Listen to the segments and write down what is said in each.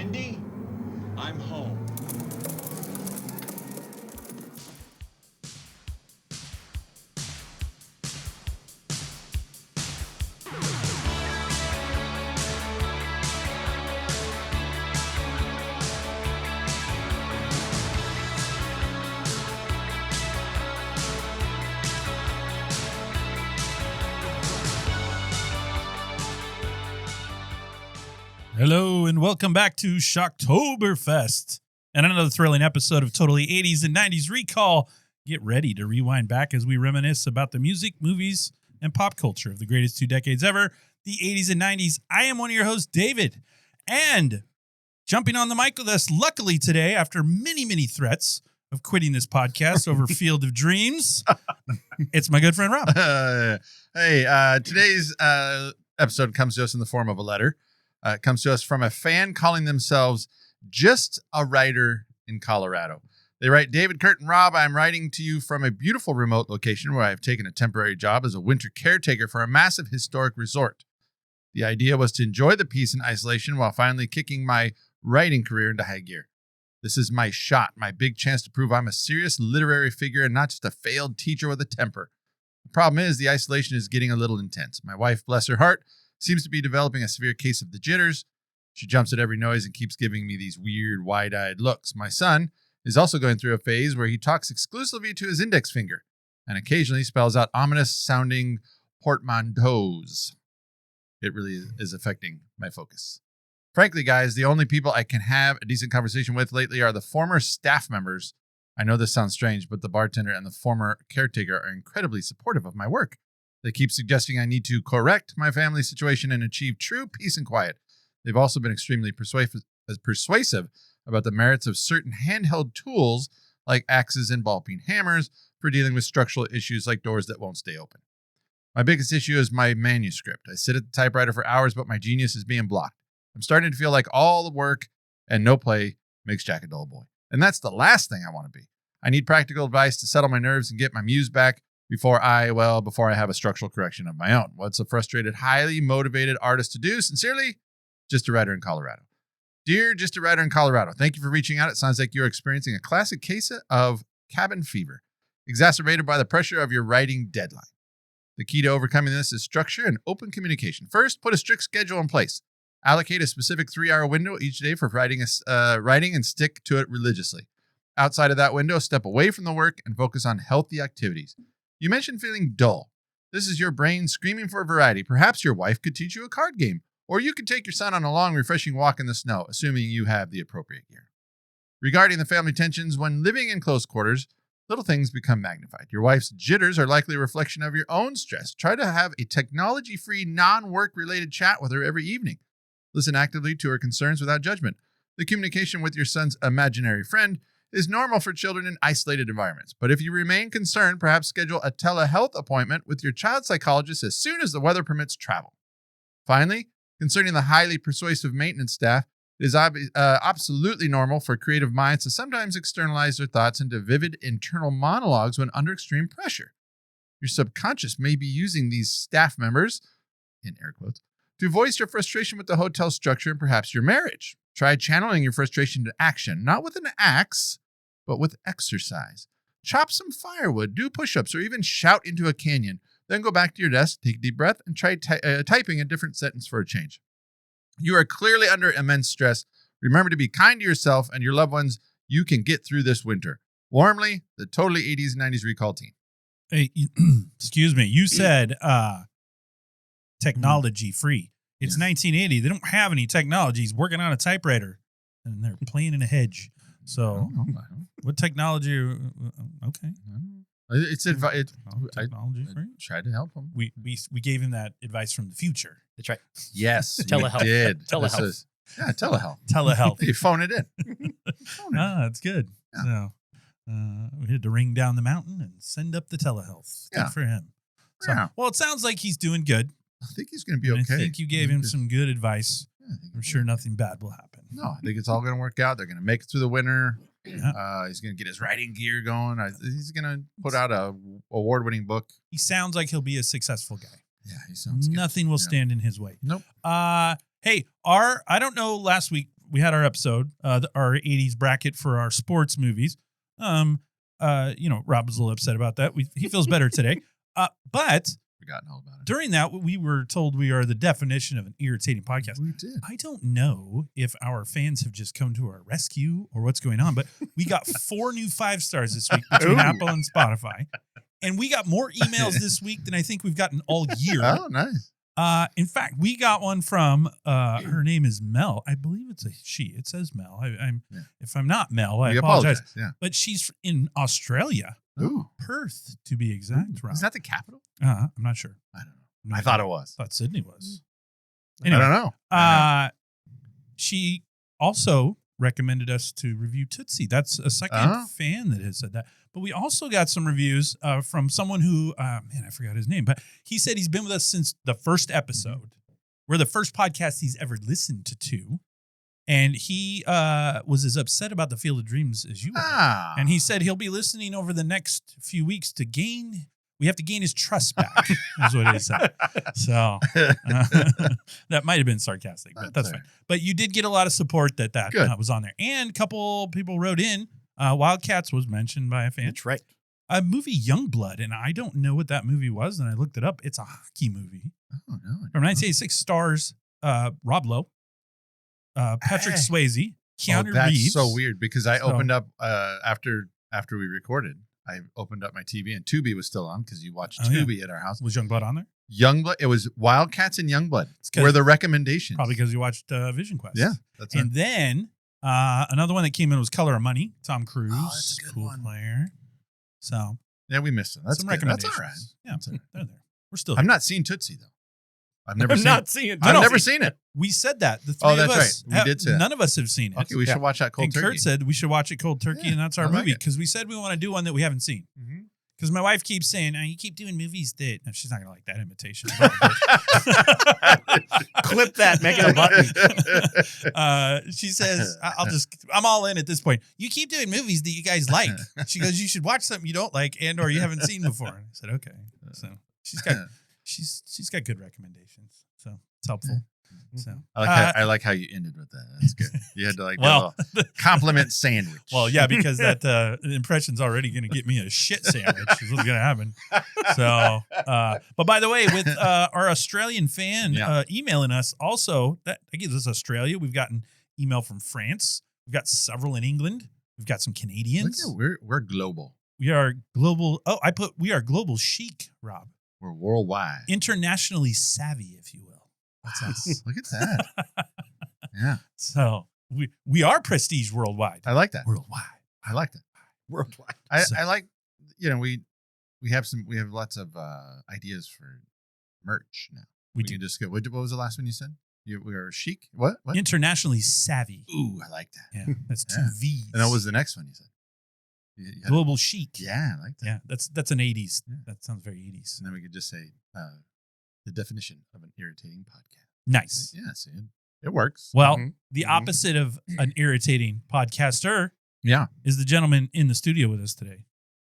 Wendy, I'm home. Hello and welcome back to Shocktoberfest and another thrilling episode of Totally 80s and 90s Recall. Get ready to rewind back as we reminisce about the music, movies, and pop culture of the greatest 2 decades ever, the 80s and 90s. I am one of your hosts, David, and jumping on the mic with us, luckily today, after many threats of quitting this podcast over Field of Dreams, it's my good friend, Rob. Today's episode comes to us in the form of a letter. It comes to us from a fan calling themselves Just a Writer in Colorado. They write, David, Kurt, and Rob, I'm writing to you from a beautiful remote location where I have taken a temporary job as a winter caretaker for a massive historic resort. The idea was to enjoy the peace and isolation while finally kicking my writing career into high gear. This is my shot, my big chance to prove I'm a serious literary figure and not just a failed teacher with a temper. The problem is the isolation is getting a little intense. My wife, bless her heart, seems to be developing a severe case of the jitters. She jumps at every noise and keeps giving me these weird, wide-eyed looks. My son is also going through a phase where he talks exclusively to his index finger and occasionally spells out ominous-sounding portmanteaus. It really is affecting my focus. Frankly, guys, the only people I can have a decent conversation with lately are the former staff members. I know this sounds strange, but the bartender and the former caretaker are incredibly supportive of my work. They keep suggesting I need to correct my family situation and achieve true peace and quiet. They've also been extremely persuasive about the merits of certain handheld tools like axes and ball-peen hammers for dealing with structural issues like doors that won't stay open. My biggest issue is my manuscript. I sit at the typewriter for hours, but my genius is being blocked. I'm starting to feel like all the work and no play makes Jack a dull boy. And that's the last thing I want to be. I need practical advice to settle my nerves and get my muse back before I have a structural correction of my own. What's a frustrated, highly motivated artist to do? Sincerely, Just a Writer in Colorado. Dear Just a Writer in Colorado, thank you for reaching out. It sounds like you're experiencing a classic case of cabin fever, exacerbated by the pressure of your writing deadline. The key to overcoming this is structure and open communication. First, put a strict schedule in place. Allocate a specific 3-hour window each day for writing and stick to it religiously. Outside of that window, step away from the work and focus on healthy activities. You mentioned feeling dull. This is your brain screaming for variety. Perhaps your wife could teach you a card game, or you could take your son on a long, refreshing walk in the snow, assuming you have the appropriate gear. Regarding the family tensions, when living in close quarters, little things become magnified. Your wife's jitters are likely a reflection of your own stress. Try to have a technology-free, non-work-related chat with her every evening. Listen actively to her concerns without judgment. The communication with your son's imaginary friend is normal for children in isolated environments. But if you remain concerned, perhaps schedule a telehealth appointment with your child psychologist as soon as the weather permits travel. Finally, concerning the highly persuasive maintenance staff, it is absolutely normal for creative minds to sometimes externalize their thoughts into vivid internal monologues when under extreme pressure. Your subconscious may be using these staff members, in air quotes, to voice your frustration with the hotel structure and perhaps your marriage. Try channeling your frustration to action, not with an axe, but with exercise. Chop some firewood, do push-ups, or even shout into a canyon. Then go back to your desk, take a deep breath, and try typing a different sentence for a change. You are clearly under immense stress. Remember to be kind to yourself and your loved ones. You can get through this winter. Warmly, the Totally 80s and 90s Recall team. Hey, excuse me. You said technology-free. It's 1980. They don't have any technology. He's working on a typewriter, and they're playing in a hedge. So, what technology? Okay, it's technology free. Tried to help him. We gave him that advice from the future. That's right. Yes, Telehealth. we did. Telehealth. Telehealth. Telehealth. You phone it in. That's good. Yeah. So we had to ring down the mountain and send up the telehealth. Good for him. So, well, it sounds like he's doing good. I think he's going to be okay. I think you gave him some good advice. I'm sure nothing bad will happen. No, I think it's all going to work out. They're going to make it through the winter. Yeah. He's going to get his writing gear going. He's going to put out a award-winning book. He sounds like he'll be a successful guy. Yeah, he sounds good. Nothing will stand in his way. Nope. Hey, I don't know. Last week our episode, our 80s bracket for our sports movies. Rob was a little upset about that. He feels better today. But Forgotten all about it. during that, we were told we are the definition of an irritating podcast. We did. I don't know if our fans have just come to our rescue or what's going on, but we got 4 new 5 stars this week between Apple and Spotify. And we got more emails this week than I think we've gotten all year. Oh, nice. In fact, we got one from her name is Mel. I believe it's a she. It says Mel. If I'm not Mel, I apologize. Yeah. But she's in Australia. Ooh. Perth, to be exact. Rob. Is that the capital? I'm not sure. I don't know. I thought it was. I thought Sydney was. Anyway, I don't know. She also recommended us to review Tootsie. That's a second fan that has said that. But we also got some reviews from someone who, I forgot his name, but he said he's been with us since the first episode. We're the first podcast he's ever listened to. And he was as upset about the Field of Dreams as you are. And he said he'll be listening over the next few weeks to gain. We have to gain his trust back, is what he said. So that might have been sarcastic, but that's fine. But you did get a lot of support that was on there. And a couple people wrote in. Wildcats was mentioned by a fan. That's right. A movie, Youngblood, and I don't know what that movie was, and I looked it up. It's a hockey movie. Oh, no. From 1986, stars Rob Lowe, Patrick Swayze, Keanu that's Reeves. so weird because I opened up after we recorded. I opened up my TV and Tubi was still on because you watched Tubi at our house. Was Youngblood on there? Youngblood. It was Wildcats and Youngblood were the recommendations. Probably because you watched Vision Quest. Yeah, that's and then another one that came in was Color of Money. Tom Cruise, that's a good cool one. player. So yeah, we missed it. That's some good. recommendations. That's all right. Yeah, they're there. We're still. I've not seen Tootsie though. I've never seen it. I've never seen it. We said that. The three that's of us. right. We did say that. None of us have seen it. Okay, we should watch that cold and turkey. Kurt said we should watch it cold turkey, and that's our I like movie it. because we said we want to do one that we haven't seen. Because my wife keeps saying, you keep doing movies that... No, she's not going to like that imitation. Clip that, make it a button. She says, I'm all in at this point. You keep doing movies that you guys like. She goes, you should watch something you don't like and or you haven't seen before. And I said, okay. So she's got good recommendations. So it's helpful. So I like how you ended with that. That's good. You had to get a little compliment sandwich. Well, yeah, because that impression's already going to get me a shit sandwich is what's going to happen. So, but by the way, with our Australian fan emailing us, also that gives us Australia. We've gotten email from France. We've got several in England. We've got some Canadians. We're global. We are global. Oh, we are global chic, Rob. We're worldwide. Internationally savvy, if you will. That's us. Look at that. Yeah. So we are prestige worldwide. I like that. Worldwide. I like that. Worldwide. I like, we have lots of ideas for merch now. We can just go. What was the last one you said? We are chic. What? Internationally savvy. Ooh, I like that. Yeah, that's 2 V's. And what was the next one you said? Global chic. Yeah, I like that. Yeah, that's an 80s. Yeah. That sounds very 80s. And then we could just say the definition of an irritating podcast. Nice. Yeah, see, it works. Well, the opposite of an irritating podcaster is the gentleman in the studio with us today.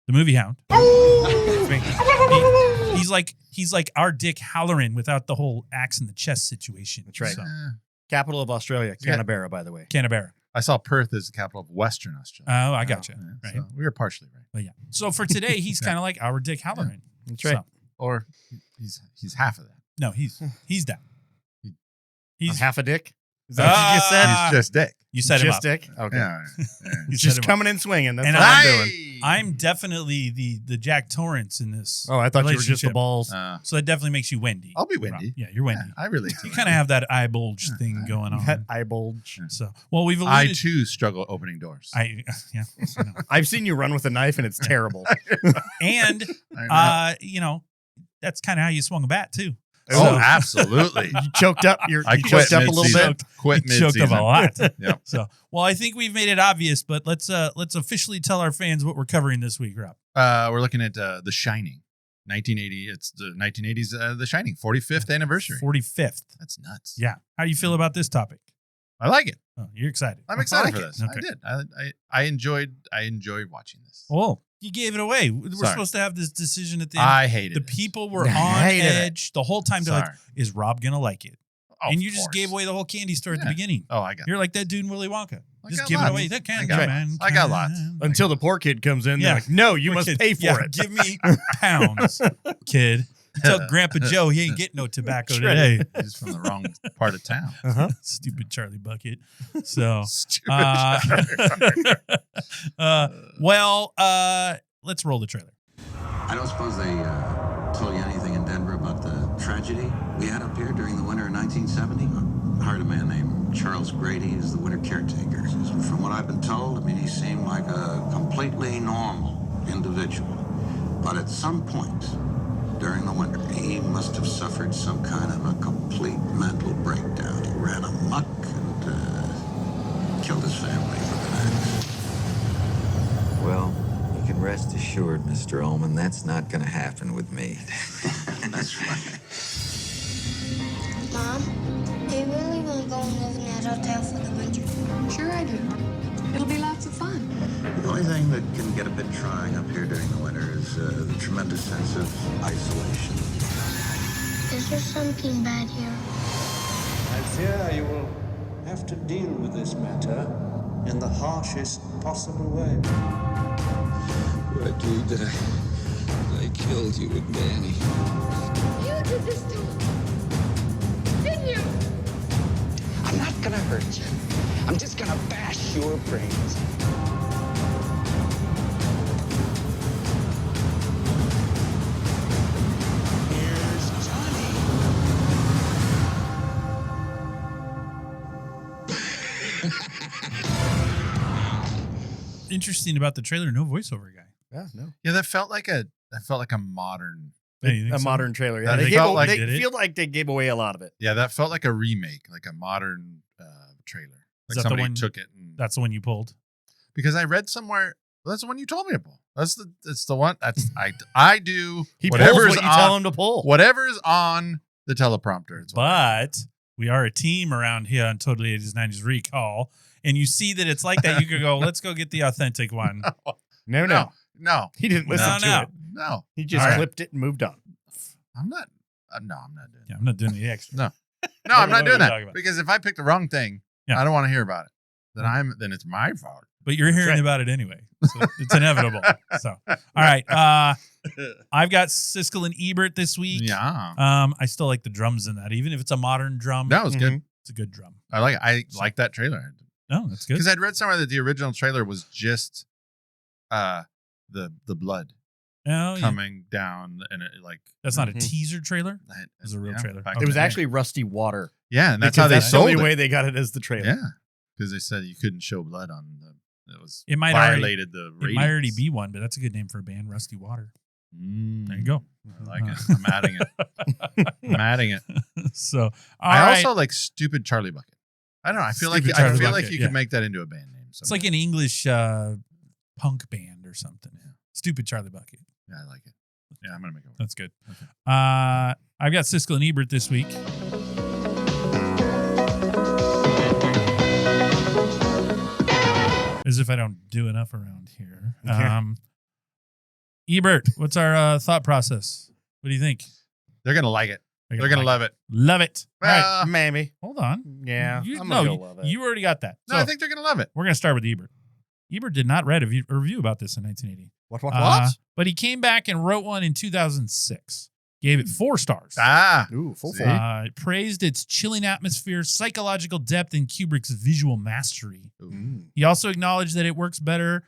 The movie hound. He's like our Dick Halloran without the whole axe in the chest situation. That's right. So. Capital of Australia, Canberra, by the way. Canberra. I saw Perth as the capital of Western Australia. Oh, I got you. Yeah, right. So we were partially right. But yeah. So for today, he's kind of like our Dick Halloran. Yeah. That's right. So. Or he's half of that. No, he's that. He's half a dick. Is that what you just said? He's just Dick. You set him up. Just Dick. Okay. Yeah. He's just coming in swinging. That's and what I'm doing. I'm definitely the Jack Torrance in this. Oh, I thought you were just the balls. So that definitely makes you Wendy. I'll be Wendy. Yeah, you're Wendy. Yeah, I relate to You kind of have that eye bulge thing going on. That eye bulge. So, well, we've I alluded. too struggle opening doors. I've seen you run with a knife and it's terrible. And that's kind of how you swung a bat too. Oh, absolutely. You choked up. I choked up a little bit. Quit You choked up a lot. Yeah. So, well, I think we've made it obvious, but let's officially tell our fans what we're covering this week, Rob. We're looking at The Shining, 1980. It's the 1980s The Shining, 45th anniversary. 45th. That's nuts. Yeah. How do you feel about this topic? I like it. Oh, you're excited. I'm excited for it. this. Okay. I did. I enjoyed watching this. Oh, you gave it away. We're supposed to have this decision at the end. I hated the it. people were on edge the whole time. They're like, is Rob going to like it? and you just gave away the whole candy store at the beginning. Oh, I got You're like that dude in Willy Wonka. I Just got giving lots. away that candy, I got man. lots. I got lots. Until the poor kid comes in, Yeah. they're like, no, you must Kid, pay for it. Give me pounds, kid. Tell Grandpa Joe he ain't getting no tobacco today. He's from the wrong part of town. Stupid Charlie Bucket. So, Stupid. let's roll the trailer. I don't suppose they told you anything in Denver about the tragedy we had up here during the winter of 1970? I hired a man named Charles Grady as the winter caretaker. From what I've been told, I mean, he seemed like a completely normal individual. But at some point during the winter, he must have suffered some kind of a complete mental breakdown. He ran amok and killed his family with an axe. Well, you can rest assured, Mr. Ullman, that's not going to happen with me. That's right. Mom, do you really want to go and live in that hotel for the winter? Sure I do. It'll be lots of fun. The only thing that can get a bit trying up here during the winter is the tremendous sense of isolation. Is there something bad here? I fear you will have to deal with this matter in the harshest possible way. I believe that I killed you with Manny. You did this to me, didn't you? I'm not gonna hurt you. I'm just gonna bash your brains. Here's Johnny. Interesting about the trailer, no voiceover guy. Yeah, no. Yeah, that felt like a modern. Hey, you think A so? modern trailer. Yeah, That they felt like- they did it? feel like they gave away a lot of it. Yeah, that felt like a remake, like a modern trailer. Is Like that the somebody one- took it and That's the one you pulled. because I read somewhere. Well, that's the one you told me to pull. That's the one. That's I do He pulls whatever's what you on, tell him to pull. whatever's on the teleprompter. It's what I But we are a team around here on Totally 80s 90s Recall. And you see that it's like that. You could go, let's go get the authentic one. No, do. No, He didn't listen No, to no. it. no. He just All right. clipped it and moved on. I'm not. No, I'm not doing. Yeah, I'm not doing the extra. No, What I'm not are doing we talking that about? because if I pick the wrong thing, Yeah. I don't want to hear about it. Then it's my fault. But you're hearing right. about it anyway. So it's inevitable. So, all right. I've got Siskel and Ebert this week. Yeah, I still like the drums in that. Even if it's a modern drum, that was good. it's a good drum. I like. I like that trailer No, that's good. because I'd read somewhere that the original trailer was just the blood Oh, yeah. coming down and it like That's not a Mhm. teaser trailer. it was a real trailer. back Okay. It was in the day. actually Rusty Water. yeah, and that's Because how they that's the sold only it. way they got it as the trailer. Yeah, because they said you couldn't show blood on the. It was It might violated the. It might already ratings. be one, but that's a good name for a band, Rusty Water. Mm, There you go. I like it. I'm adding it. I'm adding it. So, I right. also like stupid Charlie Bucket. I don't know. I feel Stupid like Charlie you Bucket, could yeah. make that into a band name. It's like an English punk band or something. Yeah. Stupid Charlie Bucket. yeah, I like it. Yeah, I'm gonna make it work. That's good. Okay. I've got Siskel and Ebert this week. As if I don't do enough around here. Okay. Ebert, what's our thought process? What do you think? They're gonna like it. They're gonna love it. Love it. All right. Well, Maybe. Hold on. Yeah. You, I'm no, gonna you, go love it. you already got that. No, So I think they're gonna love it. we're going to start with Ebert. Ebert did not write a review about this in 1980. What? But he came back and wrote one in 2006. Gave it 4 stars. Ooh, full See? full. Praised its chilling atmosphere, psychological depth, and Kubrick's visual mastery. Mm. He also acknowledged that it works better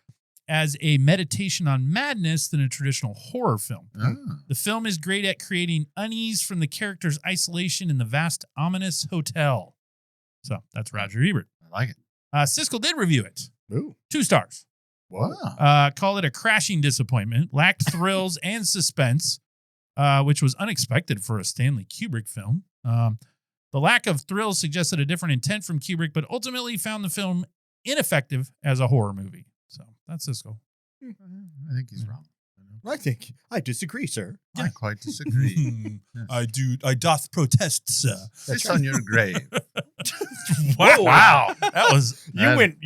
as a meditation on madness than a traditional horror film. Ah. The film is great at creating unease from the character's isolation in the vast, ominous hotel. So that's Roger Ebert. I like it. Siskel did review it. Ooh. 2 stars. Wow. Called it a crashing disappointment, lacked thrills and suspense, which was unexpected for a Stanley Kubrick film. The lack of thrills suggested a different intent from Kubrick, but ultimately found the film ineffective as a horror movie. So that's Siskel. I think he's wrong. I disagree, sir. I quite disagree. Yes. I doth protest, sir. It's on your grave. Wow. That was You went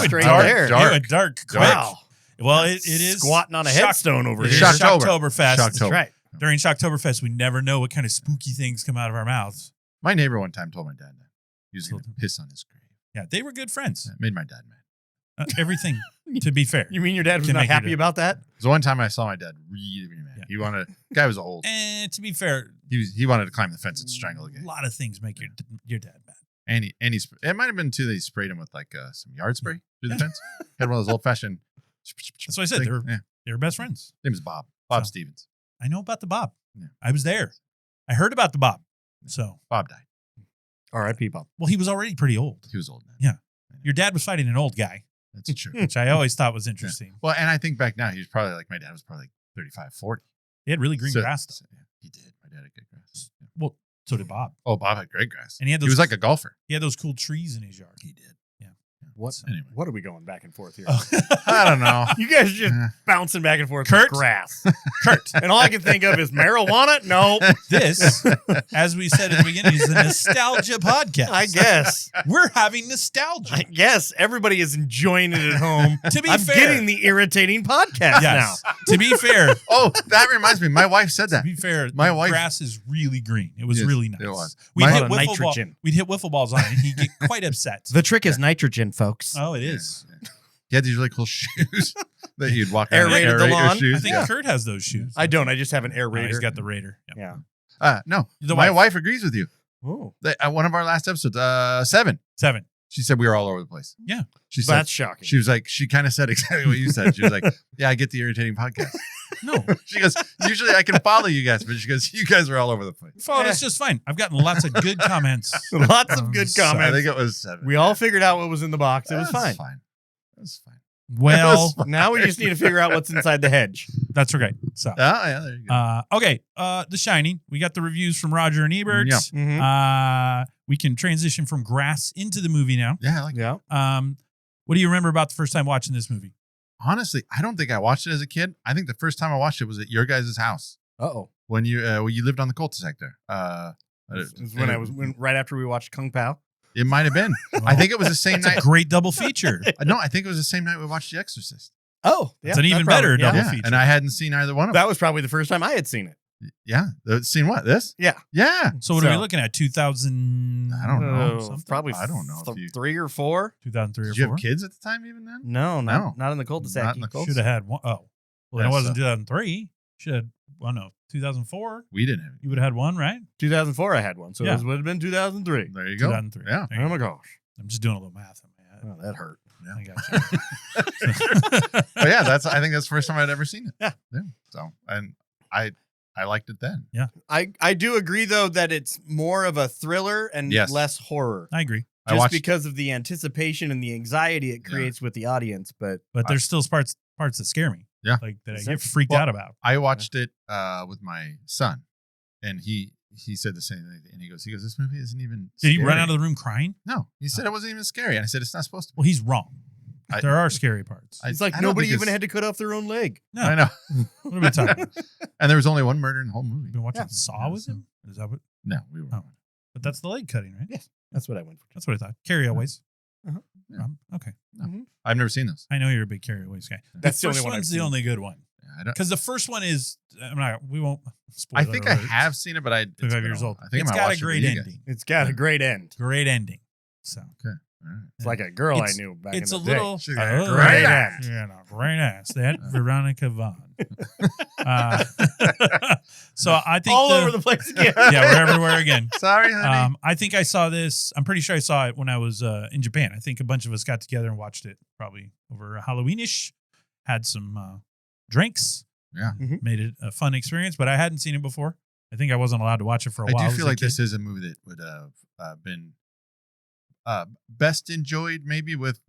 straight dark, there. dark. you went dark quick. Wow. Well, it is Squatting on a Shock- headstone over It is here. Shocktober. Shocktoberfest. Shocktober. That's right. During Shocktoberfest, we never know what kind of spooky things come out of our mouths. My neighbor one time told my dad that he was going to piss on his grave. Yeah, they were good friends. It made my dad mad. Everything, to be fair. You mean your dad was Can not make your happy dad- about that? So one time I saw my dad really mad. Yeah. He wanted. Guy was old. And to be fair, He wanted to climb the fence and strangle the a guy. lot of things make your dad mad. And he it might have been too that he sprayed him with like some yard spray through the fence. He had one of those old fashioned. That's what I said. They were best friends. Name is Bob. Bob So. Stevens. I know about the Bob. Yeah. I was there. I heard about the Bob. So, Bob died. R.I.P. Bob. well, he was already pretty old. He was old then. Yeah. Your dad was fighting an old guy, That's true. which I always thought was interesting. Well, and I think back now, he was probably like, my dad was probably like 35, 40. He had really green grass, though. Yeah, he did. My dad had good grass. Yeah. Well, so did Bob. Oh, Bob had great grass. And he had was those- like a golfer. He had those cool trees in his yard. He did. What? Anyway. What are we going back and forth here? I don't know. You guys are just Yeah. bouncing back and forth Kurt? with grass. Kurt, And all I can think of is marijuana? No. this, as we said at the beginning, is a nostalgia podcast. I guess. We're having nostalgia. I guess everybody is enjoying it at home. To be I'm fair. getting the irritating podcast Yes. To be fair, Oh, that reminds me. My wife said to that. be fair, My the wife- grass is really green. It was Yes, really nice. it was. We'd My- hit lot of wiffle nitrogen. we'd hit wiffle balls on it, and he'd get quite upset. now. The trick is nitrogen, folks. Oh, it Yeah, is. yeah. He had these really cool shoes that you'd walk around. Aerated the lawn? shoes. I think yeah. Kurt has those shoes. I don't. I just have an Oh, aerator. he's got the Raider. Yeah. Yeah. No, The my wife. wife agrees with you. Oh. One of our last episodes, 7. 7. She said we were all over the place. Yeah. She said That's shocking. she was like, she kind of said exactly what you said. She was like, yeah, I get the irritating podcast. No. She goes, usually I can follow you guys, but she goes, you guys are all over the place. Phone is just fine. I've gotten lots of good comments. Lots of good So I comments. think it was 7. We all figured out what was in the box. It was That's fine. It was fine. Well, Now we just need to figure out what's inside the hedge. that's okay. So, Oh, yeah, there you go. okay. The Shining. We got the reviews from Roger and Ebert. Yeah. Mhm. We can transition from grass into the movie now. Yeah, I like it. Yeah. What do you remember about the first time watching this movie? Honestly, I don't think I watched it as a kid. I think the first time I watched it was at your guys' house Uh-oh. when you lived on the cul-de-sac there. It was when right after we watched Kung Pao. It might have been. I think it was the same It's night. a great double feature. No, I think it was the same night we watched The Exorcist. Oh, It's an even better double Yeah, feature. and I hadn't seen either one of them. That was probably the first time I had seen it. Yeah, seen what? This? Yeah. Yeah. So what are we looking at? 2000? I don't know. something? Probably I don't know if you- 3 or 4. 2003 Did or you 4. have kids at the time even then? No, No. not in the cul-de-sac. Not in the cul-de-sac. Should have had one. Oh, well, Yeah, it wasn't so- 2003. Should have. Well, no, 2004. We didn't have. You would have had one, right? 2004 I had one, so Yeah. it would have been 2003. There you go. 2003. Yeah. There you Oh go. my gosh. I'm just doing a little math in my head. Oh, that hurt. Yeah. I got you. But yeah, I think that's the first time I'd ever seen it. Yeah. Yeah. So and I liked it then. I do agree though that it's more of a thriller and Yes. less horror. I agree. I Just watched because of the anticipation and the anxiety it Yeah. creates with the audience, but But there's still parts that scare me. Yeah. Like that I Is get there? freaked Well, out about. I watched it with my son, and he said the same thing. And he goes, this movie isn't even. Did you run scary." out of the room crying? No, he said it wasn't even scary, and I said it's not supposed to be. Well, he's wrong. I- There are scary parts. it's like I don't nobody think even it's- had to cut off their own leg. No. I know. What are we talking about? And there was only one murder in the whole movie. You've been watching Yeah. Saw with him? Is that what? No, we were. Oh. But that's the leg cutting, right? Yes. That's what I went for. That's what I thought. Carryaways. Uh-huh. Yeah. Okay. I've never seen those. I know you're a big carryaways guy. That's the only first one I've one's the seen. only good one. Yeah, I don't. Because the first one is, we won't spoil I it think I alert. have seen it, but it's 25 been a years while. old. I think It's I might got a watch it with great you guys. ending. It's got a great end. Great ending. So Okay. All right. It's like a girl It's- I knew back it's in a the day. little She's got a oh, great yeah, ass. Yeah, no, great ass. That Veronica Vaughn. So I think all over the place again. yeah, we're everywhere again. Sorry, honey. I think I saw this. I'm pretty sure I saw it when I was in Japan. I think a bunch of us got together and watched it probably over Halloweenish. Had some drinks. Yeah. Made it a fun experience, but I hadn't seen it before. I think I wasn't allowed to watch it for a while. I do as feel a like kid. this is a movie that would have been best enjoyed maybe with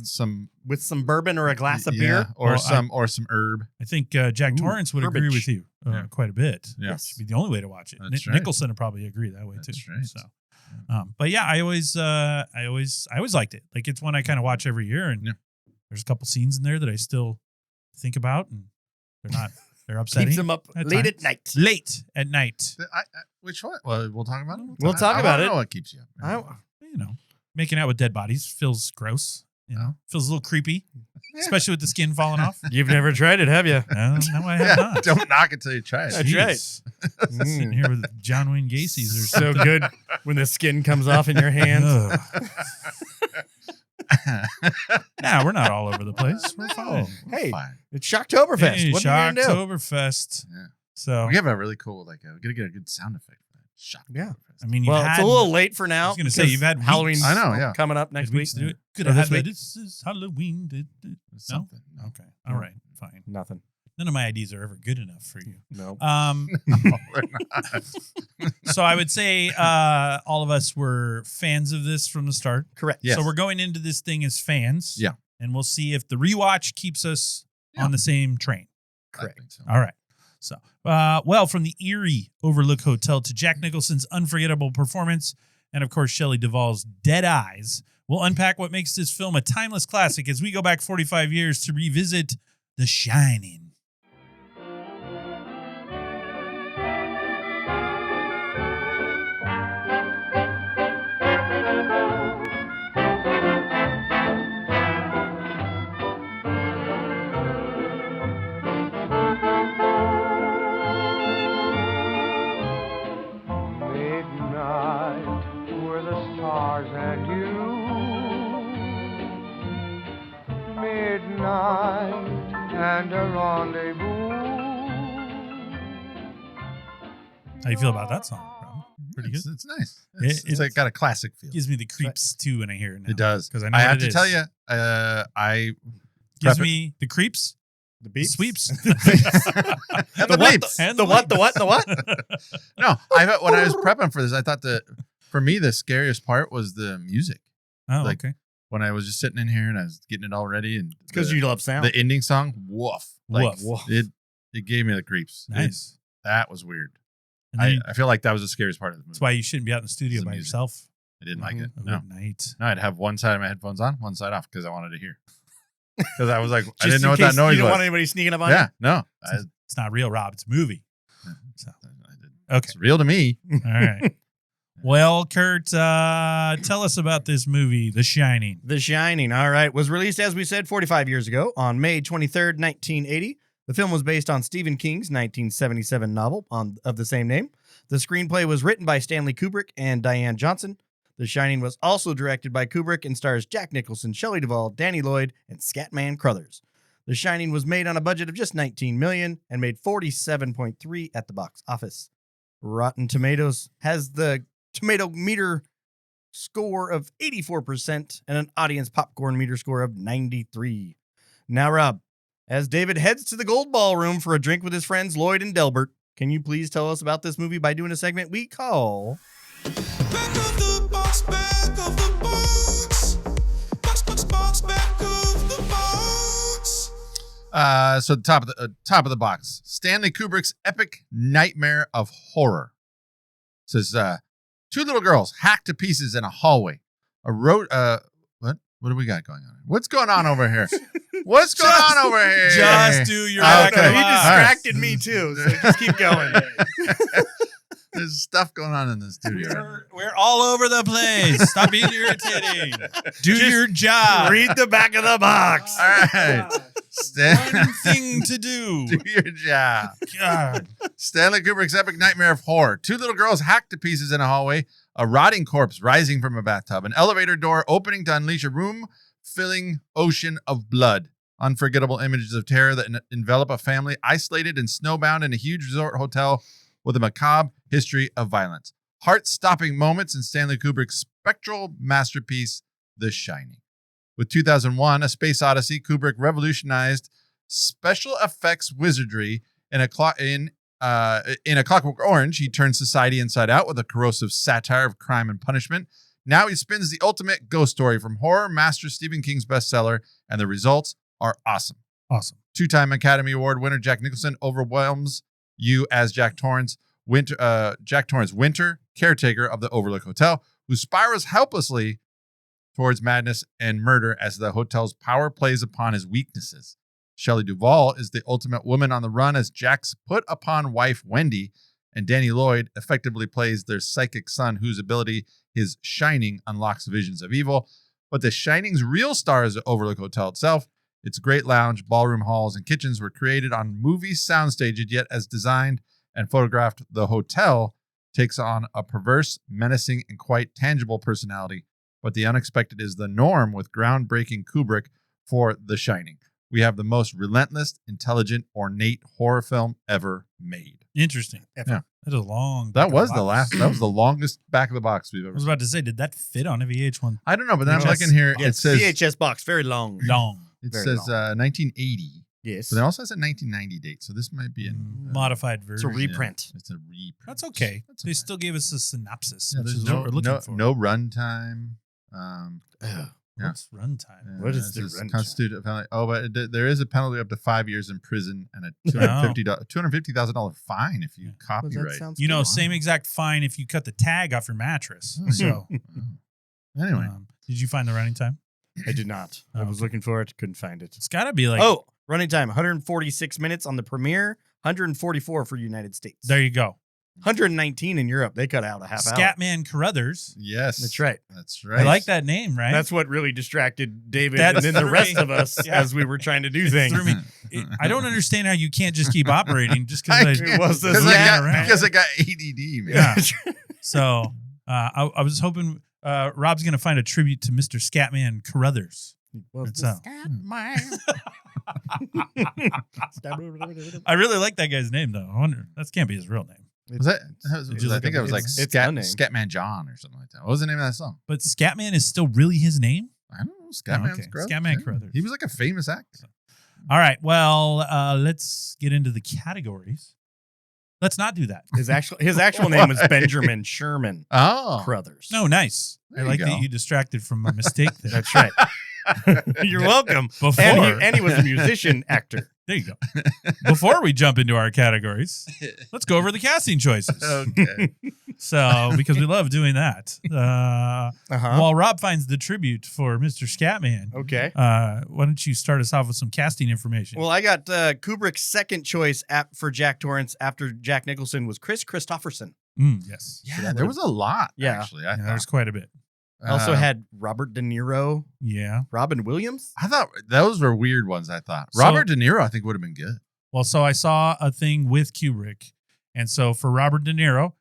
some With some bourbon or a glass of yeah, beer. or Well, some herb. I think Jack Ooh, Torrance would agree herbage. with you Yeah. quite a bit. Yeah. That should be the only way to watch it. That's right. Nicholson would probably agree that way That's too. right. So, but yeah, I always liked it. Like it's one I kind of watch every year, and Yeah. there's a couple scenes in there that I still think about, and they're upsetting. Keeps them up at late times. at night. Late at night. Which one? Well, we'll talk about it. We'll talk I about wanna it. know what keeps you up. Making out with dead bodies feels gross. You know, feels a little creepy, especially with the skin falling off. You've never tried it, have you? No, I have not. Don't knock it till you try it. That's right. Sitting here with John Wayne Gacy's or So something. good when the skin comes off in your hands. Ugh. Nah, we're not all over the place. We're fine. Hey, Fine. it's Shocktoberfest. Hey, What are you gonna do? Shocktoberfest. Yeah. So We have a really cool, we gotta get a good sound effect for that. Shock. Yeah. I mean, Well, it's a little late for now. I was gonna say, because you've had Halloween. weeks. I know, yeah. Coming up next week. to do it. Could Or have this had week? that. This is Halloween. No? Something. No. Okay. All right. Fine. Nothing. None of my ideas are ever good enough for you. No. No, they're not. So I would say all of us were fans of this from the start. Correct. Yes. So we're going into this thing as fans. Yeah. And we'll see if the rewatch keeps us on the same train. I think so. All right. So, well, from the eerie Overlook Hotel to Jack Nicholson's unforgettable performance, and of course, Shelley Duvall's Dead Eyes, we'll unpack what makes this film a timeless classic as we go back 45 years to revisit The Shining. Midnight were the stars and you. Midnight and a rendezvous. How you feel about that song, Rob? Pretty good. It's nice. It's- It's like got a classic feel. Gives me the creeps too when I hear it now. It does. because I know I what have it to is. tell you, I Gives prep it- me the creeps, The the beeps. sweeps, and the bleeps. and The what? The what? The what? No, when I was prepping for this, I thought that for me the scariest part was the music. Oh, Like, okay. When I was just sitting in here and I was getting it all ready, and Because you love sound. the ending song, woof, like Woof. it gave me the creeps. Nice. That was weird. And then I feel like that was the scariest part of the movie. that's why you shouldn't be out in the studio It's the by music. yourself. I didn't like it. at No, night. no, I'd have one side of my headphones on, one side off because I wanted to hear. Because I was like, I Just didn't know in what that case noise You don't was. want anybody sneaking up on Yeah, no, It's not real, Rob. It's a movie. So, okay. it's real to me. All right. Well, Kurt, tell us about this movie, The Shining. The Shining, all right, was released, as we said, 45 years ago on May 23rd, 1980. The film was based on Stephen King's 1977 novel of the same name. The screenplay was written by Stanley Kubrick and Diane Johnson. The Shining was also directed by Kubrick and stars Jack Nicholson, Shelley Duvall, Danny Lloyd, and Scatman Crothers. The Shining was made on a budget of just $19 million and made $47.3 at the box office. Rotten Tomatoes has the tomato meter score of 84% and an audience popcorn meter score of 93. Now, Rob, as David heads to the Gold Ballroom for a drink with his friends Lloyd and Delbert, can you please tell us about this movie by doing a segment we call Back of the box, back of the box. Box, back of the box. So the top of the box, Stanley Kubrick's epic nightmare of horror. It says two little girls hacked to pieces in a hallway. What do we got going on? What's going on over here? What's going on over here? Just do your Okay. back of the He box. distracted me too, so just keep going. There's stuff going on in the studio. We're all over the place. Stop being irritating. Do your job. Read the back of the box. All right. One thing to do. Do your job. God. Stanley Kubrick's epic nightmare of horror. Two little girls hacked to pieces in a hallway, a rotting corpse rising from a bathtub, an elevator door opening to unleash a room-filling ocean of blood. Unforgettable images of terror that envelop a family isolated and snowbound in a huge resort hotel with a macabre history of violence. Heart-stopping moments in Stanley Kubrick's spectral masterpiece, The Shining. With 2001, A Space Odyssey, Kubrick revolutionized special effects wizardry in a Clockwork Orange. He turned society inside out with a corrosive satire of crime and punishment. Now he spins the ultimate ghost story from horror master Stephen King's bestseller, and the results are awesome. Awesome. Two-time Academy Award winner Jack Nicholson overwhelms you as Jack Torrance, Winter, caretaker of the Overlook Hotel, who spirals helplessly towards madness and murder as the hotel's power plays upon his weaknesses. Shelley Duvall is the ultimate woman on the run as Jack's put-upon wife, Wendy, and Danny Lloyd effectively plays their psychic son, whose ability, his shining, unlocks visions of evil. But The Shining's real star is the Overlook Hotel itself. Its great lounge, ballroom halls, and kitchens were created on movie soundstages, yet as designed and photographed, the hotel takes on a perverse, menacing, and quite tangible personality. But the unexpected is the norm with groundbreaking Kubrick for The Shining. We have the most relentless, intelligent, ornate horror film ever made. Interesting. Yeah. That is a long. That was box. that was the longest back of the box we've I ever was seen. about to say, did that fit on a VH1? I don't know, but then I'm Yes. looking here. Yes, It says VHS box, very long. Long. it very says long. 1980, Yes. but it also has a 1990 date. So this might be a Modified It's version. a reprint. It's a reprint. That's okay. That's They okay. still gave us a synopsis, Yeah, which there's is what we're looking for. no runtime. Yeah. What's runtime? What is this the is runtime? constitute a penalty? Oh, but there is a penalty up to 5 years in prison and a $250,000 fine if you copyright. You know, same exact fine if you cut the tag off your mattress. So, Anyway, did you find the running time? I did not. I was looking for it, couldn't find it. It's got to be like. Oh, running time 146 minutes on the premiere, 144 for United States. There you go. 119 in Europe. They cut out a half hour. Scatman Carruthers. yes, That's right. That's right. I like that name, right? That's what really distracted David That's and then the threw rest me. of us Yeah. as we were trying to do It things. threw me. I don't understand how you can't just keep operating just because It was the because scat. I got ADD, man. Yeah. So I was hoping Rob's going to find a tribute to Mr. Scatman Carruthers. That's how. I really like that guy's name, though. I wonder, that can't be his real name. Was that? just I think it was like it's a name. Scatman John or something like that. What was the name of that song? But Scatman is still really his name? I don't know. Scatman's okay. Carruthers. Scatman Yeah. Carruthers. He was like a famous actor. All right. Well, let's get into the categories. Let's not do that. His actual name was Benjamin Sherman Oh, Crothers. No, nice. There I you like go. that you distracted from my mistake there. That's right. You're welcome. Before, And he was a musician actor. there you go. Before we jump into our categories, let's go over the casting choices. okay. So, because we love doing that. Uh-huh. While Rob finds the tribute for Mr. Scatman, Okay. why don't you start us off with some casting information? Well, I got Kubrick's second choice for Jack Torrance after Jack Nicholson was Chris Christopherson. Yes. Yeah, there was a lot. Yeah. Actually, Yeah, there's quite a bit. Also had Robert De Niro, Yeah. Robin Williams. I thought those were weird ones. I thought So- Robert De Niro, I think, would have been good. Well, so I saw a thing with Kubrick. And so for Robert De Niro,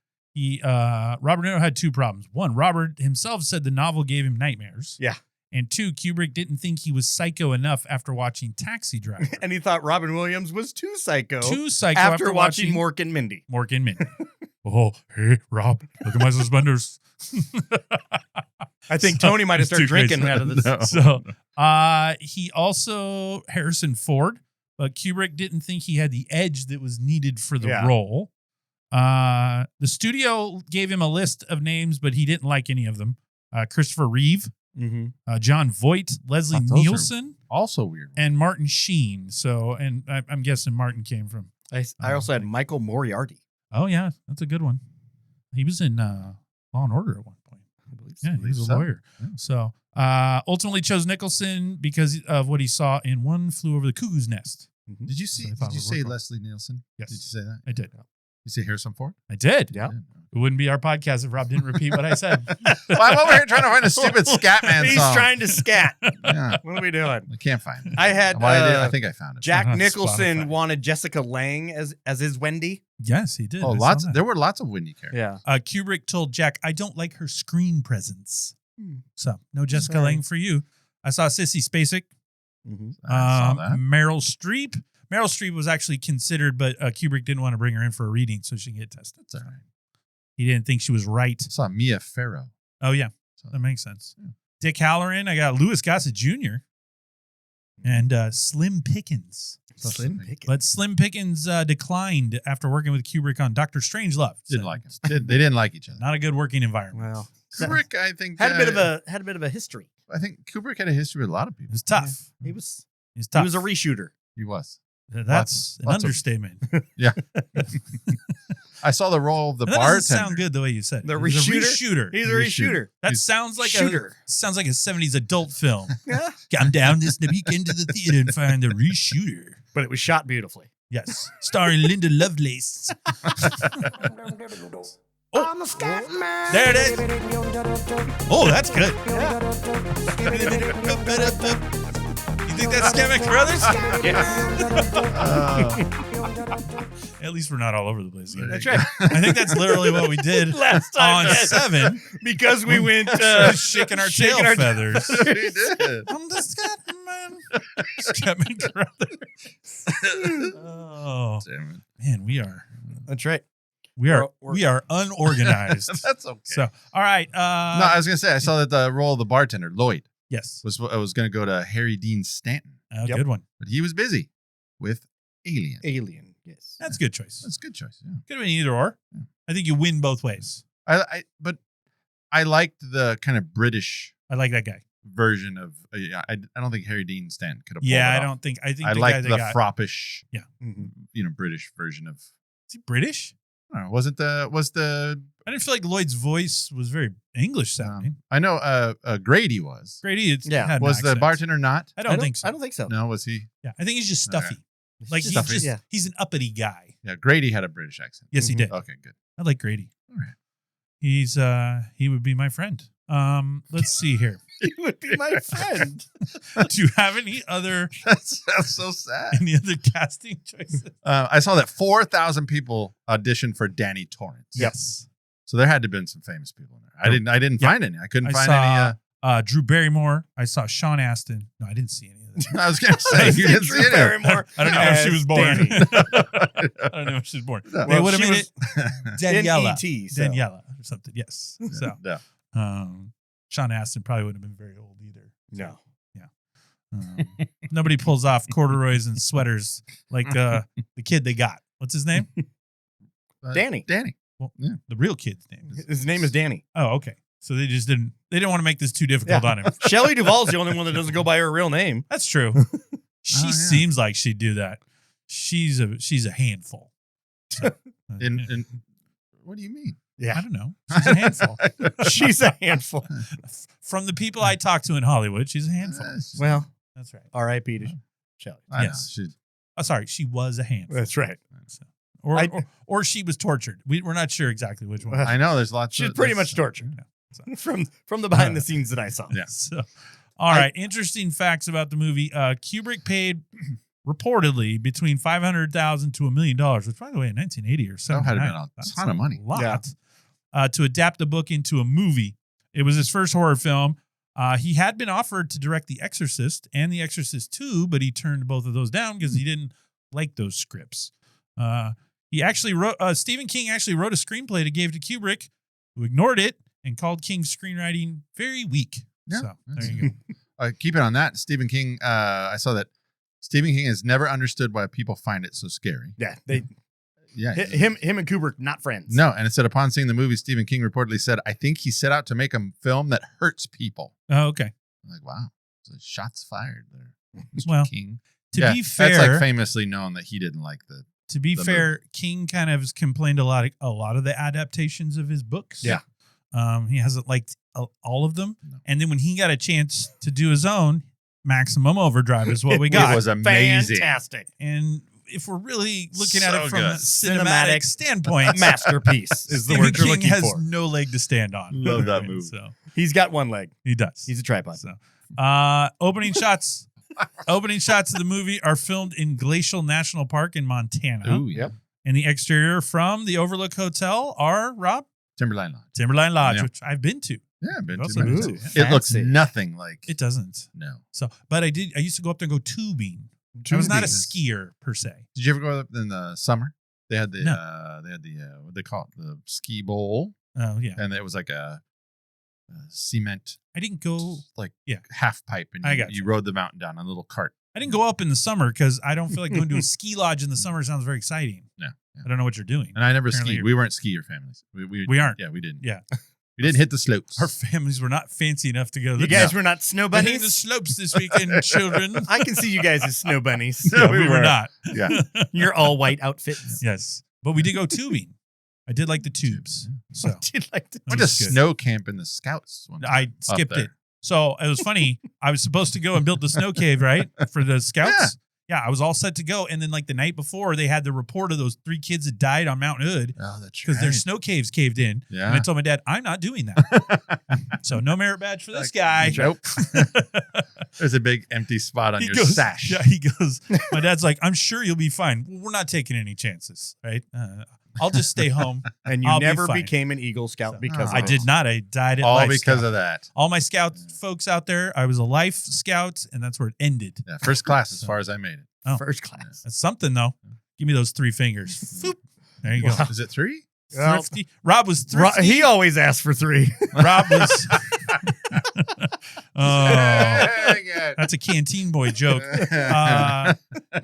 Robert De Niro had two problems. One, Robert himself said the novel gave him nightmares. Yeah. And two, Kubrick didn't think he was psycho enough after watching Taxi Driver. And he thought Robin Williams was too psycho, Too psycho after watching Mork and Mindy. Mork and Mindy. Oh, hey, Rob, look at my suspenders. I think Tony might have it's too started drinking crazy. out of this. No. So he also, Harrison Ford, but Kubrick didn't think he had the edge that was needed for the Yeah. role. The studio gave him a list of names, but he didn't like any of them. Christopher Reeve, Mm-hmm. John Voight, Leslie Thought those were- Nielsen, Also weird. and Martin Sheen. So, and I'm guessing Martin came from. I also had Michael Moriarty. Oh yeah, that's a good one. He was in Law and Order at one point. I believe Yeah, he was a so. lawyer. Yeah. So ultimately chose Nicholson because of what he saw in One Flew Over the Cuckoo's Nest. Did you see? So I thought Did you it would say work well. Leslie Nielsen? Yes. Did you say that? I did. You say Harrison Ford? I did. Yeah. It wouldn't be our podcast if Rob didn't repeat what I said. Well, I'm over here trying to find a stupid Scatman He's song. trying to scat. Yeah, What are we doing? I can't find it. I had I think I found it. Jack on Nicholson Spotify. wanted Jessica Lange as his Wendy. Yes, he did. Oh, I saw lots. that. There were lots of Wendy characters. Yeah. Kubrick told Jack, I don't like her screen presence. So no Jessica Sorry. Lange for you. I saw Sissy Spacek. Mm-hmm. I saw that. Meryl Streep. Meryl Streep was actually considered, but Kubrick didn't want to bring her in for a reading so she can get tested. That's all right. He didn't think she was right. I saw Mia Farrow. Oh, yeah. That makes sense. Dick Halloran. I got Louis Gossett Jr. and Slim Pickens. Slim Pickens. But Slim Pickens declined after working with Kubrick on Dr. Strangelove. Didn't like him. They didn't like each other. Not a good working environment. Well, Kubrick, I think, had a bit of a history. I think Kubrick had a history with a lot of It people. was tough. He was tough. he was a reshooter. He was. That's an lots of- understatement. Yeah. I saw the role of the And that doesn't bartender. sound good the way you said it. The He's a reshooter? reshooter. He's a reshooter. That He's sounds like shooter. sounds like a 70s adult film. Yeah. Come down this weekend to the theater and find the reshooter. But it was shot beautifully. Yes. Starring Linda Lovelace. Oh, there it is. Oh, that's good. You think that's Scamming Brothers? At least we're not all over the place again. That's right. I think that's literally what we did Last time on yes. 7. Because we went Shaking our tail feathers. We did. I'm the Scamming Brothers. Oh, Damn it. man, we are That's right. we We're- are unorganized. That's okay. So, all right. no, I was gonna say I saw that the role of the bartender Lloyd Yes. was gonna go to Harry Dean Stanton, Yep. Good one. but he was busy with Alien. Alien. Yes. That's a good choice. That's a good choice. Yeah. Could have been either or. Yeah. I think you win both ways. But I liked the kind of British I like that guy. version of. I don't think Harry Dean Stanton could have. Yeah, pulled I it off. don't think. I think I the like guy the they got. froppish, Mhm. British version of. Is he British? I don't know, was the I didn't feel like Lloyd's voice was very English sounding. I know Grady was. Grady, Yeah. had an Was the accent. bartender not? I don't think so. I don't think so. No, was he? Yeah, I think he's just Okay. stuffy. Like he's Stuffy. just Yeah. he's an uppity guy. Yeah, Grady had a British accent. Yes, he Mhm. did. Okay, good. I like Grady. All right. He's he would be my friend. Let's see here. He would be my friend. Do you have any other That's so sad. casting choices? I saw that 4,000 people auditioned for Danny Torrance. Yes. So there had to have been some famous people in there. I didn't Yeah. find any. I couldn't I find saw any. Drew Barrymore. I saw Sean Astin. No, I didn't see any of that. I was gonna say you didn't see it. Barrymore I don't know if she as was born. Danny. I don't know if she was born. No. They would have she made it In Daniela. E.T., so. Daniela or something. Yes. So Yeah. Sean Astin probably wouldn't have been very old either. No. Nobody pulls off corduroys and sweaters like the kid they got. What's his name? Danny. Danny. Well, Yeah. the real kid's name. His name is Danny. Oh, okay. So they didn't want to make this too difficult Yeah. on him. Shelley Duvall's the only one that doesn't go by her real name. That's true. She yeah. seems like she'd do that. She's a handful. So, In what do you mean? I don't know. She's a handful. She's a handful. From the people I talk to in Hollywood, she's a handful. Well, That's right. R.I.P. to Shelley. I Yes. know. Oh, sorry, she was a handful. That's right. So, or she was tortured. We're not sure exactly which one. I know there's lots. She's of, pretty there's- much tortured Yeah. So, from the behind the scenes that I saw. Yeah. So, all right. Interesting facts about the movie. Kubrick paid reportedly between $500,000 to $1 million, which, by the way, in 1980 or something, had been a ton of money. Lot, to adapt the book into a movie. It was his first horror film. He had been offered to direct The Exorcist and The Exorcist 2, but he turned both of those down because he didn't like those scripts. He actually wrote. Stephen King actually wrote a screenplay to give to Kubrick, who ignored it and called King's screenwriting very weak. Yeah, So there you go. Keep it on that. Stephen King. I saw that Stephen King has never understood why people find it so scary. Yeah, Yeah. him and Kubrick not friends. No, and it said upon seeing the movie, Stephen King reportedly said, "I think he set out to make a film that hurts people." Oh, okay. I'm like, wow, so shots fired there, Mr. Well, King. To be fair, that's like famously known that he didn't like the. to be the fair, King kind of has complained a lot of the adaptations of his books. Yeah. He hasn't liked all of them. No. And then when he got a chance to do his own, Maximum Overdrive is what we got. It was amazing. Fantastic. And if we're really looking at So it from good. a cinematic standpoint, Masterpiece is the Stephen word you're King looking has for. no leg to stand on. Love that Right? movie. So He's got one leg. he does. He's a tripod. So, opening shots of the movie are filmed in Glacial National Park in Montana. Ooh, yep. And the exterior from the Overlook Hotel are, Rob? Timberline Lodge. Timberline Lodge, Yeah. which I've been to. Yeah, I've been I've to also been Timberline. to, It looks Fancy. nothing like. It doesn't. No. So, but I used to go up there and go tubing. I was not a Tubing. skier per se. Did you ever go up in the summer? They had the No. what they call it, the ski bowl, Oh, yeah. and it was like a cement I didn't go. Yeah. half pipe, and I you, got you rode the mountain down on a little cart. I didn't go up in the summer because I don't feel like going to a ski lodge in the summer sounds very exciting. No, yeah. I don't know what you're doing. And I never Apparently skied. We weren't skier families. We aren't. Yeah, we didn't. Yeah. We didn't hit the slopes. Our families were not fancy enough to go. You guys were not snow We're hitting the bunnies? slopes this weekend, children. I can see you guys as snow bunnies. No, Yeah, we we were weren't. not. Yeah. Your all white outfits. Yes. But we did go tubing. I did like the tubes. So Did like the Went That to was good. snow camp in the Scouts. One time I up skipped there. it. So it was funny. I was supposed to go and build the snow cave, right? For the scouts. Yeah, I was all set to go. And then like the night before, they had the report of those 3 kids that died on Mount Hood Oh, that's because their snow caves caved in. Yeah. And I told my dad, I'm not doing that. So no merit badge for this guy. Nope. There's a big empty spot on your sash. Yeah, he goes, my dad's like, I'm sure you'll be fine. We're not taking any chances, right? I'll just stay home. And you I'll be never fine. became an Eagle Scout because I of did it. not. I died at All Life because Scout. of that. All my scout folks out there, I was a Life Scout, and that's where it ended. Yeah, first class as far as I made it. Oh. First class. That's something, though. Give me those 3 fingers. Foop. There you go. Is it 3? Well, Thrifty. Rob was thrifty. He always asked for 3. Rob was. Oh, Yeah. that's a Canteen Boy joke.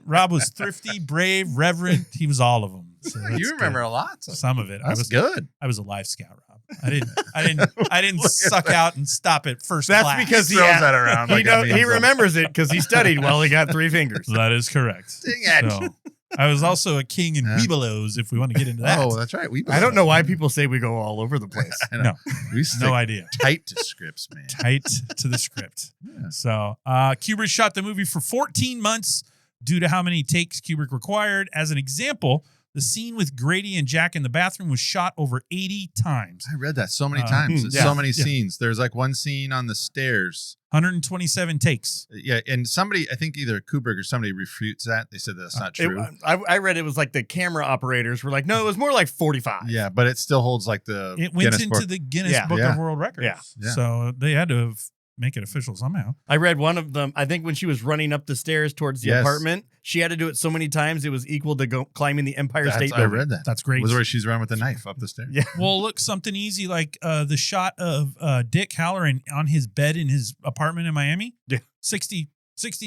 Rob was thrifty, brave, reverent. He was all of them. So that's You remember good. a lot. Some of it. That's good. I was a Life Scout, Rob. I didn't Look at suck that. out and stop at first That's class. because he Throws had- that around. Like he remembers it because he studied while he got 3 fingers. That is correct. Dang it. So, I was also a king in Yeah. Weebelows, if we want to get into that. Oh, that's right. I don't know why people say we go all over the place. I know. No. We stick No idea. tight to scripts, man. Tight to the script. Yeah. So Kubrick shot the movie for 14 months due to how many takes Kubrick required. As an example, the scene with Grady and Jack in the bathroom was shot over 80 times. I read that so many times. yeah. So many Yeah. scenes. There's like one scene on the stairs. 127 takes. Yeah, and somebody, I think either Kubrick or somebody refutes that. They said that's not true. I read it was like the camera operators were like, no, it was more like 45. Yeah, but it still holds like the It went Guinness into Book. the Guinness Yeah. Book Yeah. of World Records. Yeah. Yeah. So they had to make it official somehow. I read one of them. I think when she was running up the stairs towards the Yes. apartment, she had to do it so many times it was equal to go climbing the Empire State I Building. read that. That's great. It was where she's running with a knife up the stairs. Yeah. Well, look, something easy like the shot of Dick Halloran on his bed in his apartment in Miami. Yeah. 60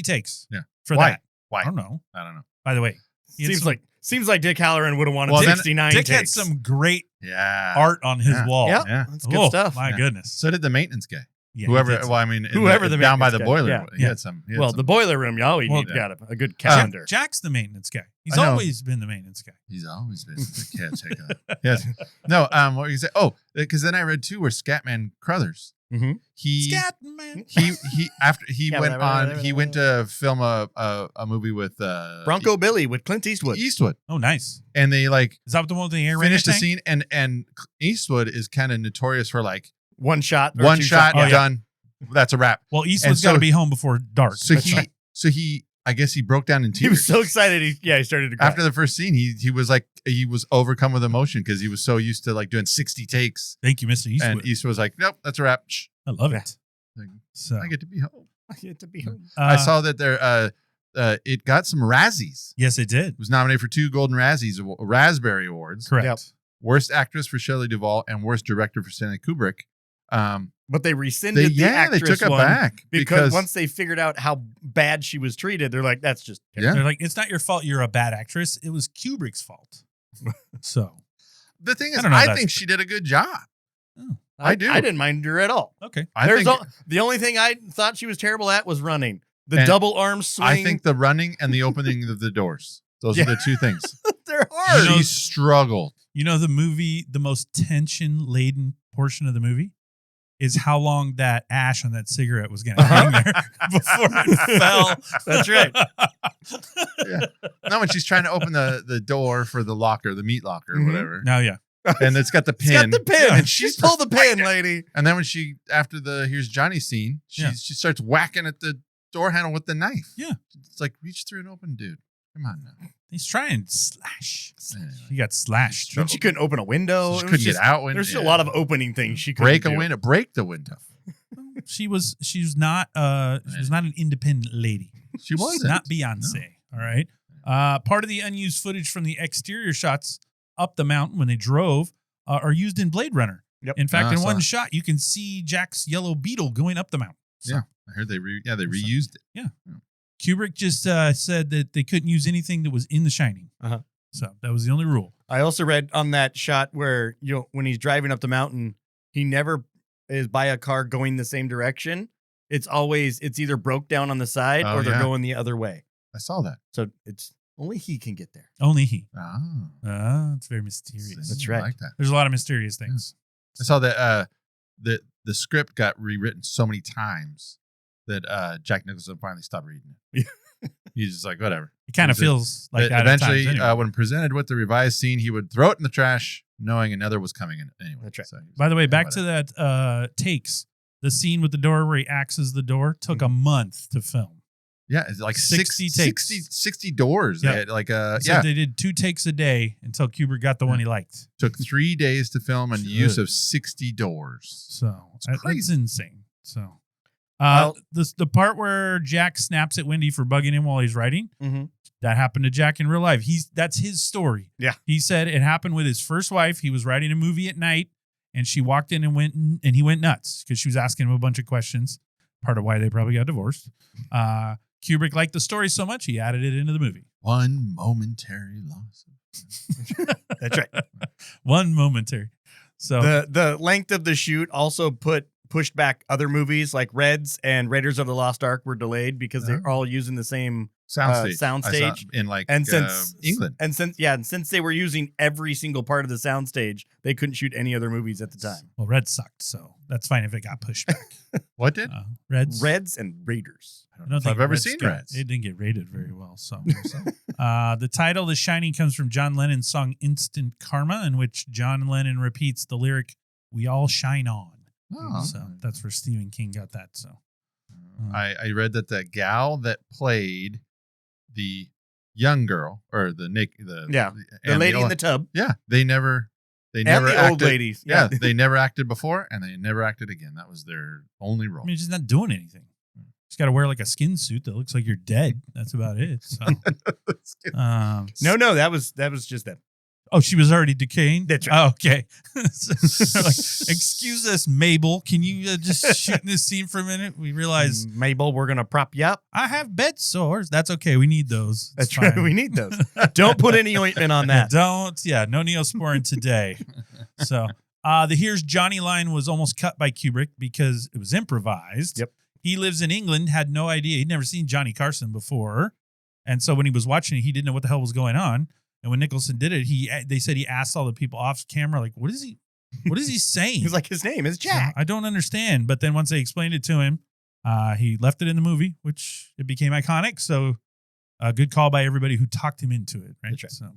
takes. Yeah. For Why? that. Why? I don't know. I don't know. By the way, he had Seems like Dick Halloran would have wanted Well, then 69 Dick had takes. some great Yeah. art on his Yeah. wall. Yeah, Yeah. that's good Oh, stuff. My Yeah. goodness. So did the maintenance guy. Yeah, he Whoever, did. well, I mean, Whoever the down by the maintenance guy. boiler. Yeah. He had some. He had Well, some. the boiler room, you always Well, got a good calendar. Jack's the maintenance guy. He's I know. always been the maintenance guy. He's always been the caretaker. Yes. No. What were you say? Oh, because then I read too where Scatman Crothers. Mhm. He Scatman. he after he Yeah, went whatever, on. He went to film a movie with Bronco Billy with Clint Eastwood. Eastwood, Oh, nice. and they like Is that the one with the air finished the thing? scene, and Eastwood is kind of notorious for like One shot. or one two shot shots. yeah. done. That's a wrap. Well, Eastwood's so- got to be home before dark. So That's he right. so he I guess he broke down in tears. He was so excited. He started to cry. After the first scene, he was like he was overcome with emotion because he was so used to like doing 60 takes. Thank you, Mr. Eastwood. And Eastwood was like, "Nope, that's a wrap. Shh. I love it. Like, So I get to be home." I get to be home. I saw that there it got some Razzies. Yes, it did. It was nominated for 2 Golden Razzies, Raspberry Awards. Correct. Yep. Worst actress for Shelley Duvall and worst director for Stanley Kubrick. But they rescinded the They actress took it one back because once they figured out how bad she was treated, they're like, that's just Yeah. They're like, it's not your fault. You're a bad actress. It was Kubrick's fault. So, the thing is, I don't know if I that's think she did a good job. oh, I do. I didn't mind her at all. okay. I There's think the only thing I thought she was terrible at was running. The And double arm swing. I think the running and the opening of the doors. Those are the 2 things. they're hard. She struggled. You know, the movie, the most tension laden portion of the movie is how long that ash on that cigarette was going to hang there before it fell. That's right. Yeah. No, when she's trying to open the door for the locker, the meat locker or Mhm. whatever. No, yeah. And it's got the It's pin. got the pin. And She's she's pulled the pin, lady. And then when she, after the Here's Johnny scene, she starts whacking at the door handle with the knife. Yeah. It's like, reach through and open, dude. Come on now. He's trying to slash. Anyway. He got slashed. And she couldn't open a window. She It was couldn't get just- out. When, There's just a lot of opening things she couldn't break a do. window. Break the window. She was not an independent lady. She wasn't. Not Beyonce. All right. Part of the unused footage from the exterior shots up the mountain when they drove are used in Blade Runner. Yep. In fact, I in saw one it. shot, you can see Jack's yellow beetle going up the mountain. So, Yeah. I heard they reused it. Kubrick just said that they couldn't use anything that was in The Shining. Uh-huh. So that was the only rule. I also read on that shot where when he's driving up the mountain, he never is by a car going the same direction. It's either broke down on the side Oh, or they're yeah. going the other way. I saw that. So it's only he can get there. Only he. Oh. It's very mysterious. That's I right. like that. There's a lot of mysterious things. I saw that the script got rewritten so many times that Jack Nicholson finally stopped reading it. He's just like, whatever. It kind of feels like that. Eventually, at times anyway. when presented with the revised scene, he would throw it in the trash, knowing another was coming in anyway. That's right. So By the way, back whatever. to that takes. The scene with the door where he axes the door took a month to film. Yeah, it's like 60 takes. 60 doors. Yeah. They had like So they did 2 takes a day until Kubrick got the one he liked. took 3 days to film and use of 60 doors. So It's crazy. it's insane. So Well- the part where Jack snaps at Wendy for bugging him while he's writing, Mhm. that happened to Jack in real life. That's his story. Yeah. He said it happened with his first wife. He was writing a movie at night and she walked in and he went nuts because she was asking him a bunch of questions. Part of why they probably got divorced. Kubrick liked the story so much he added it into the movie. One momentary loss. That's right. One momentary. So The length of the shoot also pushed back other movies like Reds and Raiders of the Lost Ark were delayed because they're all using the same Soundstage. soundstage. In like And since England. since they were using every single part of the soundstage, they couldn't shoot any other movies at the time. well, Red sucked, so that's fine if it got pushed back. What did? Reds and Raiders. I don't know if I've ever seen Reds. It didn't get rated very well. So, the title "The Shining" comes from John Lennon's song "Instant Karma," in which John Lennon repeats the lyric "We all shine on." Oh. So that's where Stephen King got that. So I read that the gal that played the young girl or the lady in the tub. Yeah, they never And acted, the old ladies. Yeah, they never acted before and they never acted again. That was their only role. I mean, she's not doing anything. She's got to wear like a skin suit that looks like you're dead. That's about it. So, No, that was just them. Oh, she was already decaying? That's right. Oh, okay. So, like, excuse us, Mabel. Can you just shoot in this scene for a minute? We realize Mabel, we're gonna prop you up. I have bed sores. That's okay. We need those. It's That's right. fine. We need those. Don't put any ointment on that. No Neosporin today. So the Here's Johnny line was almost cut by Kubrick because it was improvised. Yep. He lives in England, had no idea. He'd never seen Johnny Carson before. And so when he was watching it, he didn't know what the hell was going on. And when Nicholson did it, they said he asked all the people off camera, like, what is he saying? He's like, his name is Jack. I don't understand. But then once they explained it to him, he left it in the movie, which it became iconic. So a good call by everybody who talked him into it. Right. That's right. So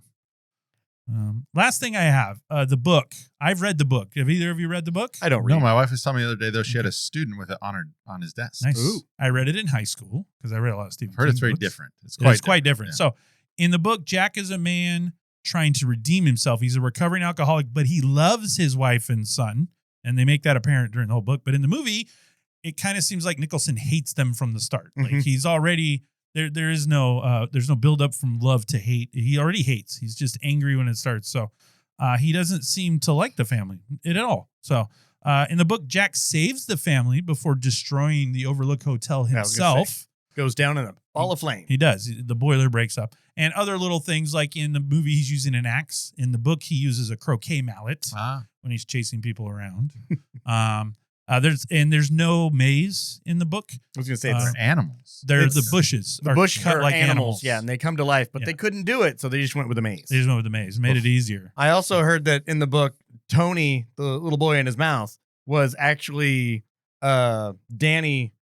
last thing I have, the book. I've read the book. Have either of you read the book? I don't read. No, my wife was telling me the other day, though, she had a student with it on his desk. Nice. Ooh. I read it in high school because I read a lot of Stephen I've heard King it's very books. different. It's Quite different. Yeah. So in the book, Jack is a man trying to redeem himself. He's a recovering alcoholic, but he loves his wife and son. And they make that apparent during the whole book. But in the movie, it kind of seems like Nicholson hates them from the start. Like he's already there is no there's no build up from love to hate. He already hates. He's just angry when it starts. So he doesn't seem to like the family at all. So in the book, Jack saves the family before destroying the Overlook Hotel himself. Goes down in a ball of flame. He does. The boiler breaks up. And other little things like in the movie, he's using an axe. In the book, he uses a croquet mallet when he's chasing people around. There's no maze in the book. I was going to say They're animals. They're the bushes. The are bush cut are like animals. Yeah, and they come to life, but Yeah. they couldn't do it, so they just went with the maze. They just went with the maze. Made it easier. I also heard that in the book, Tony, the little boy in his mouth, was actually Danny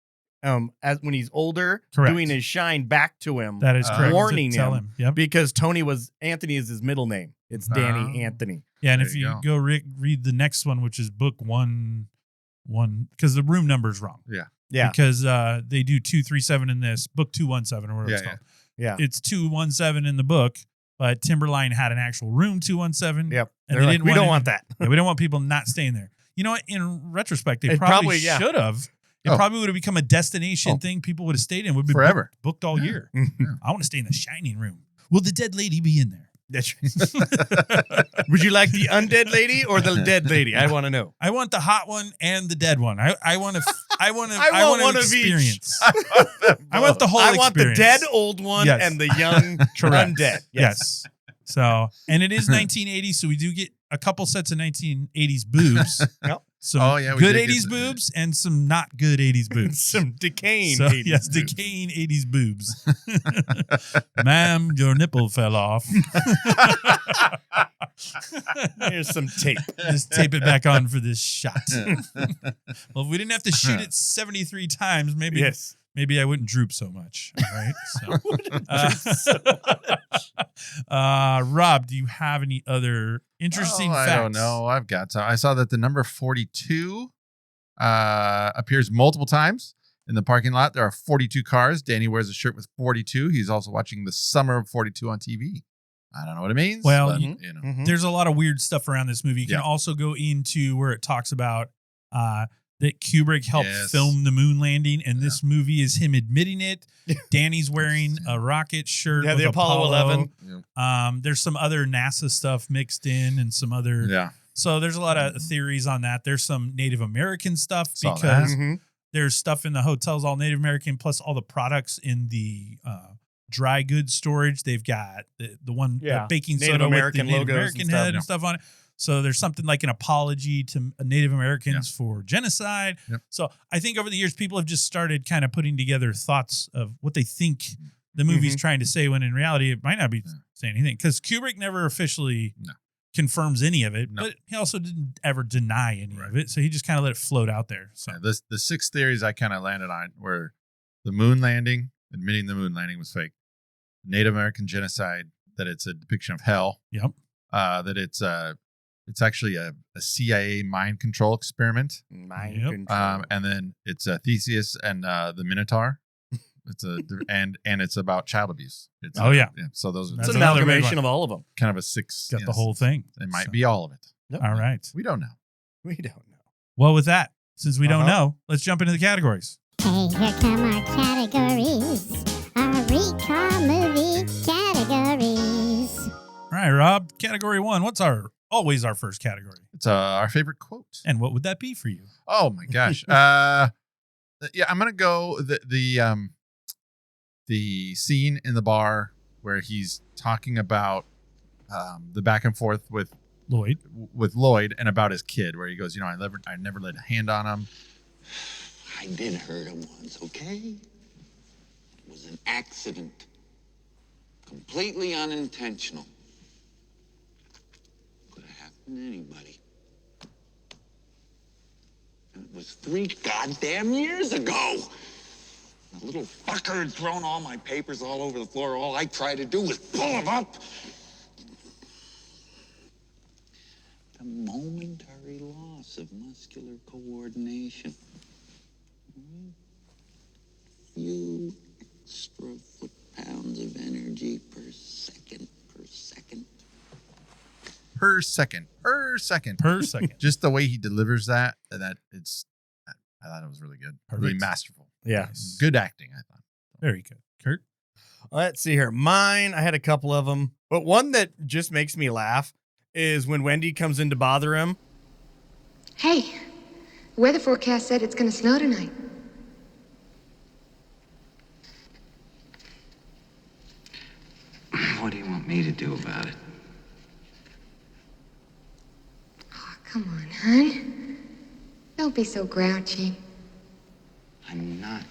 as when he's older, Correct. doing his shine back to him. That is correct. Warning To tell him. Yep. Because Anthony is his middle name. It's Danny Anthony. Yeah, and There if you you go read the next one, which is book one, because the room number is wrong. Yeah. Because they do 237 in this book 217 or whatever it's called. Yeah. It's 217 in the book, but Timberline had an actual room 217. Yep. And They're they like, didn't we want don't it- want that. Yeah, we don't want people not staying there. You know what? In retrospect, they It probably yeah. should have. It Oh. probably would have become a destination Oh. thing people would have stayed in. Would be Forever. booked all Yeah. year. I want to stay in the Shining room. Will the dead lady be in there? That's right. Would you like the undead lady or the dead lady? I want to know. I want the hot one and the dead one. I want to. I want to. I want one of experience. each. I want the whole. I want the experience. dead old one Yes. and the young Correct. undead. Yes. So, and it is 1980, so we do get a couple sets of 1980s boobs. Yep. Some Oh, yeah, we good did get 80s some- boobs and some not good 80s boobs. Some decaying. So, 80s yes, boobs. decaying 80s boobs. Ma'am, your nipple fell off. Here's some tape. Just tape it back on for this shot. Well, if we didn't have to shoot it 73 times, maybe Yes. maybe I wouldn't droop so much. All right. Rob, do you have any other interesting facts? I don't know. I've got some. I saw that the number 42 appears multiple times in the parking lot. There are 42 cars. Danny wears a shirt with 42. He's also watching the Summer of 42 on TV. I don't know what it means. Well, but, there's a lot of weird stuff around this movie. You can also go into where it talks about that Kubrick helped film the moon landing, and this movie is him admitting it. Danny's wearing a rocket shirt with the Apollo 11. There's some other NASA stuff mixed in and some other. Yeah. So there's a lot of theories on that. There's some Native American stuff because there's stuff in the hotels all Native American, plus all the products in the dry goods storage. They've got the baking Native soda American with the Native logos American and head stuff. and stuff on it. So there's something like an apology to Native Americans for genocide. Yep. So I think over the years, people have just started kind of putting together thoughts of what they think the movie's trying to say, when in reality, it might not be saying anything. Because Kubrick never officially confirms any of it, but he also didn't ever deny any of it. So he just kind of let it float out there. So the 6 theories I kind of landed on were the moon landing, admitting the moon landing was fake, Native American genocide, that it's a depiction of hell. Yep. That it's actually a CIA mind control experiment. Control. And then it's Theseus and the Minotaur. It's and it's about child abuse. It's so those are it's an amalgamation of all of them. Kind of a 6. Got the whole thing. It might be all of it. Yep. All right. We don't know. We don't know. Well, with that, since we don't know, let's jump into the categories. Hey, here come our categories. Our recall movie categories. All right, Rob. Category 1. What's always our first category? It's our favorite quote. And what would that be for you? Oh my gosh. I'm gonna go the scene in the bar where he's talking about the back and forth with Lloyd and about his kid, where he goes, I never laid a hand on him. I did hurt him once, okay? It was an accident. Completely unintentional. Could have happened to anybody. And it was 3 goddamn years ago. The little fucker had thrown all my papers all over the floor. All I tried to do was pull them up. The momentary loss of muscular coordination. Few extra foot-pounds of energy per second. Per second. Just the way he delivers that I thought it was really good. Perfect. Really masterful. Yeah. Good acting, I thought. Very good. Kurt? Let's see here. Mine, I had a couple of them, but one that just makes me laugh is when Wendy comes in to bother him. Hey, weather forecast said it's going to snow tonight. What do you want me to do about it? Oh, come on, hon. Don't be so grouchy. I'm not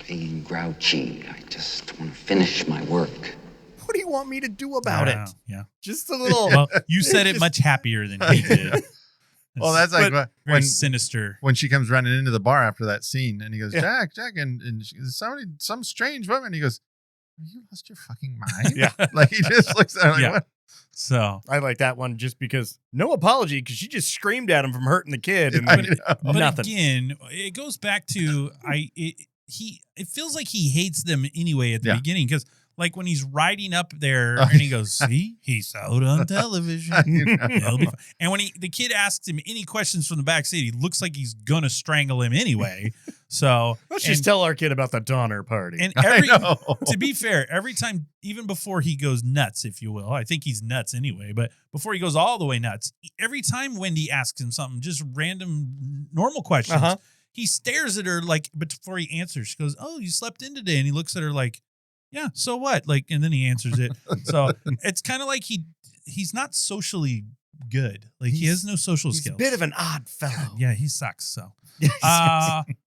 being grouchy. I just want to finish my work. What do you want me to do about it? Yeah. Just a little. Well, you said it much happier than he did. Well, that's like very sinister. When she comes running into the bar after that scene, and he goes, Jack, and some strange woman. He goes, "Have you lost your fucking mind?" Yeah. Like he just looks at her like, what? So I like that one just because no apology, because she just screamed at him from hurting the kid and but nothing. Again, it goes back to it feels like he hates them anyway at the beginning, because like when he's riding up there and he goes, "See, he's out on television." And when the kid asks him any questions from the back seat, he looks like he's gonna strangle him anyway. So let's just tell our kid about the Donner Party. And to be fair, every time, even before he goes nuts, if you will, I think he's nuts anyway, but before he goes all the way nuts, every time Wendy asks him something, just random normal questions, he stares at her like before he answers. She goes, "Oh, you slept in today," and he looks at her like, "Yeah, so what?" Like, and then he answers it. So it's kind of like he's not socially good. Like he has no social skills. He's a bit of an odd fellow. Yeah, he sucks. So,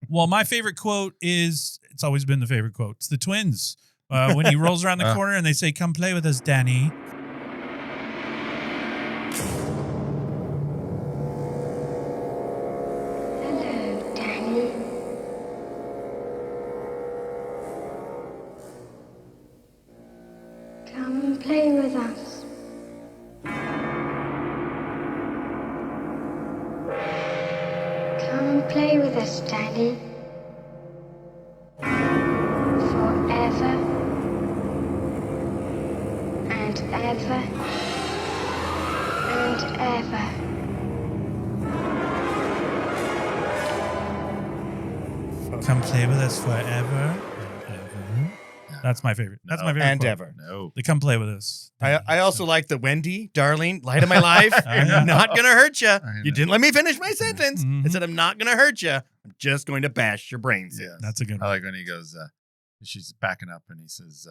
well, my favorite quote is, it's always been the favorite quote. It's the twins. When he rolls around the corner and they say, "Come play with us, Danny." Hello, Danny. Daddy. Forever. And ever. And ever. Come play with us forever and ever. That's my favorite. That's my favorite. And quote. ever. No. They come play with us. I also like the Wendy, darling, light of my life. I'm not going to hurt you. know. You didn't let me finish my sentence. Mhm. I said, I'm not going to hurt you. I'm just going to bash your brains in. Yes. That's a good I one. like when he goes, she's backing up and he says,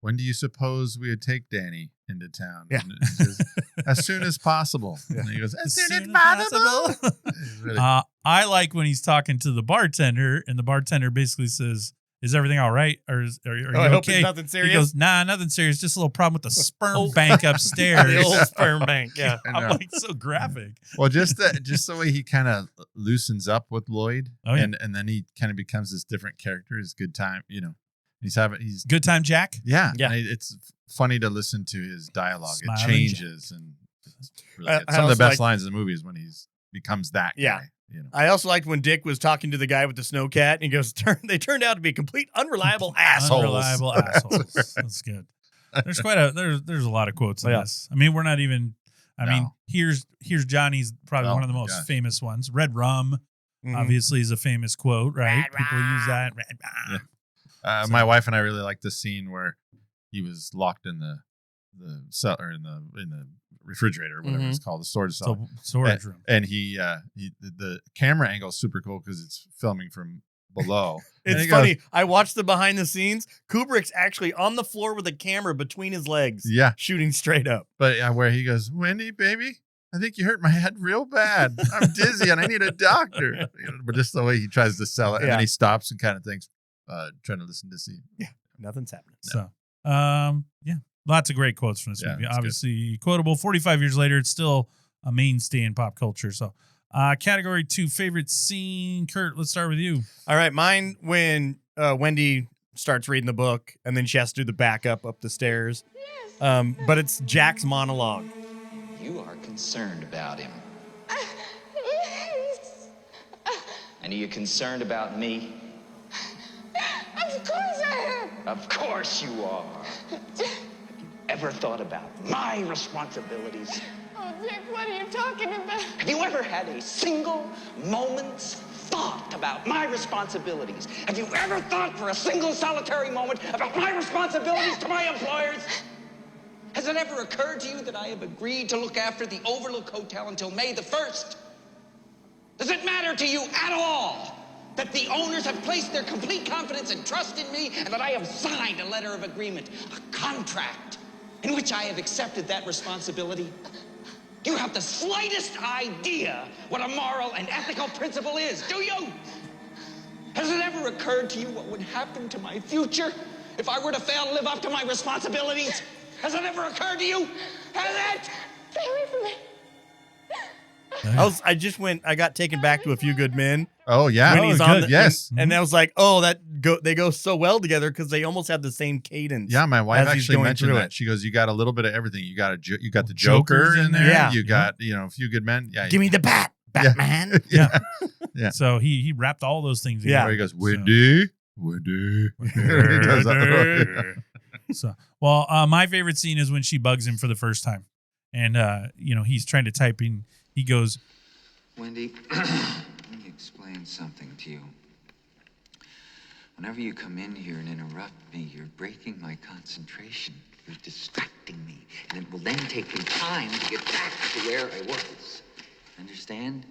when do you suppose we would take Danny into town? Yeah. And he says, as soon as possible. And he goes, as soon as possible. possible. It's really- I like when he's talking to the bartender, and the bartender basically says, "Is everything all right? Or are you I hope okay?" it's nothing serious. He goes, "Nah, nothing serious. Just a little problem with the sperm bank upstairs." The old sperm bank. Yeah. I I'm know. like, so graphic. Well, just the way he kind of loosens up with Lloyd, Oh, yeah. and then he kind of becomes this different character. His good time, he's Good time, Jack. yeah. Yeah. And it's funny to listen to his dialogue. Smiling it changes, and it's really good. I Some of the also best like- lines in the movie is when he's becomes that Yeah. guy. I also liked when Dick was talking to the guy with the snow cat and he goes, they turned out to be complete unreliable assholes. Unreliable assholes. That's good. There's there's a lot of quotes in Yeah. this. I mean, we're not even. I mean, No. here's Johnny's probably Oh one of the my most gosh. famous ones. Red rum, Mhm. obviously, is a famous quote, right? Red People use that. rum. Red rum. My wife and I really like the scene where he was locked in the cell or in the refrigerator, or whatever Mhm. it's called, the storage cell. So storage room. And he the camera angle is super cool because it's filming from below. And It's he funny. goes, I watched the behind the scenes. Kubrick's actually on the floor with a camera between his legs, yeah, shooting straight up. but where he goes, Wendy, baby, I think you hurt my head real bad. I'm dizzy and I need a doctor. But just the way he tries to sell it, and Yeah. then he stops and kind of thinks, trying to listen to see. Nothing's happening. So, yeah, lots of great quotes from this Yeah, movie. that's good. Obviously quotable. 45 years later, it's still a mainstay in pop culture. So, category 2, favorite scene. Kurt, let's start with you. All right, mine when Wendy starts reading the book and then she has to do the backup up the stairs. But it's Jack's monologue. You are concerned about him. Yes. And are you concerned about me? Of course I am. Of course you are. Have you ever thought about my responsibilities? Oh, Dick, what are you talking about? Have you ever had a single moment's thought about my responsibilities? Have you ever thought for a single solitary moment about my responsibilities to my employers? Has it ever occurred to you that I have agreed to look after the Overlook Hotel until May the 1st? Does it matter to you at all that the owners have placed their complete confidence and trust in me and that I have signed a letter of agreement, a contract, in which I have accepted that responsibility? Do you have the slightest idea what a moral and ethical principle is? Do you? Has it ever occurred to you what would happen to my future if I were to fail to live up to my responsibilities? Has it ever occurred to you? Has it? Stay away from me. I got taken back to A Few Good Men. Oh yeah, When he's on good. the- Yes. And I was like, oh, they go so well together because they almost have the same cadence. Yeah, my wife as he's actually going mentioned through that. it. She goes, "You got a little bit of everything. You got the Joker's Joker in in there. there. Yeah. You got A Few Good Men. Yeah, Give me the bat, Batman. Yeah. Yeah. So he wrapped all those things Yeah. together. Where he goes, So- Wendy. He does that. So, well, my favorite scene is when she bugs him for the first time, and he's trying to type in. He goes, Wendy, let me explain something to you. Whenever you come in here and interrupt me, you're breaking my concentration. You're distracting me. And it will then take me time to get back to where I was. Understand?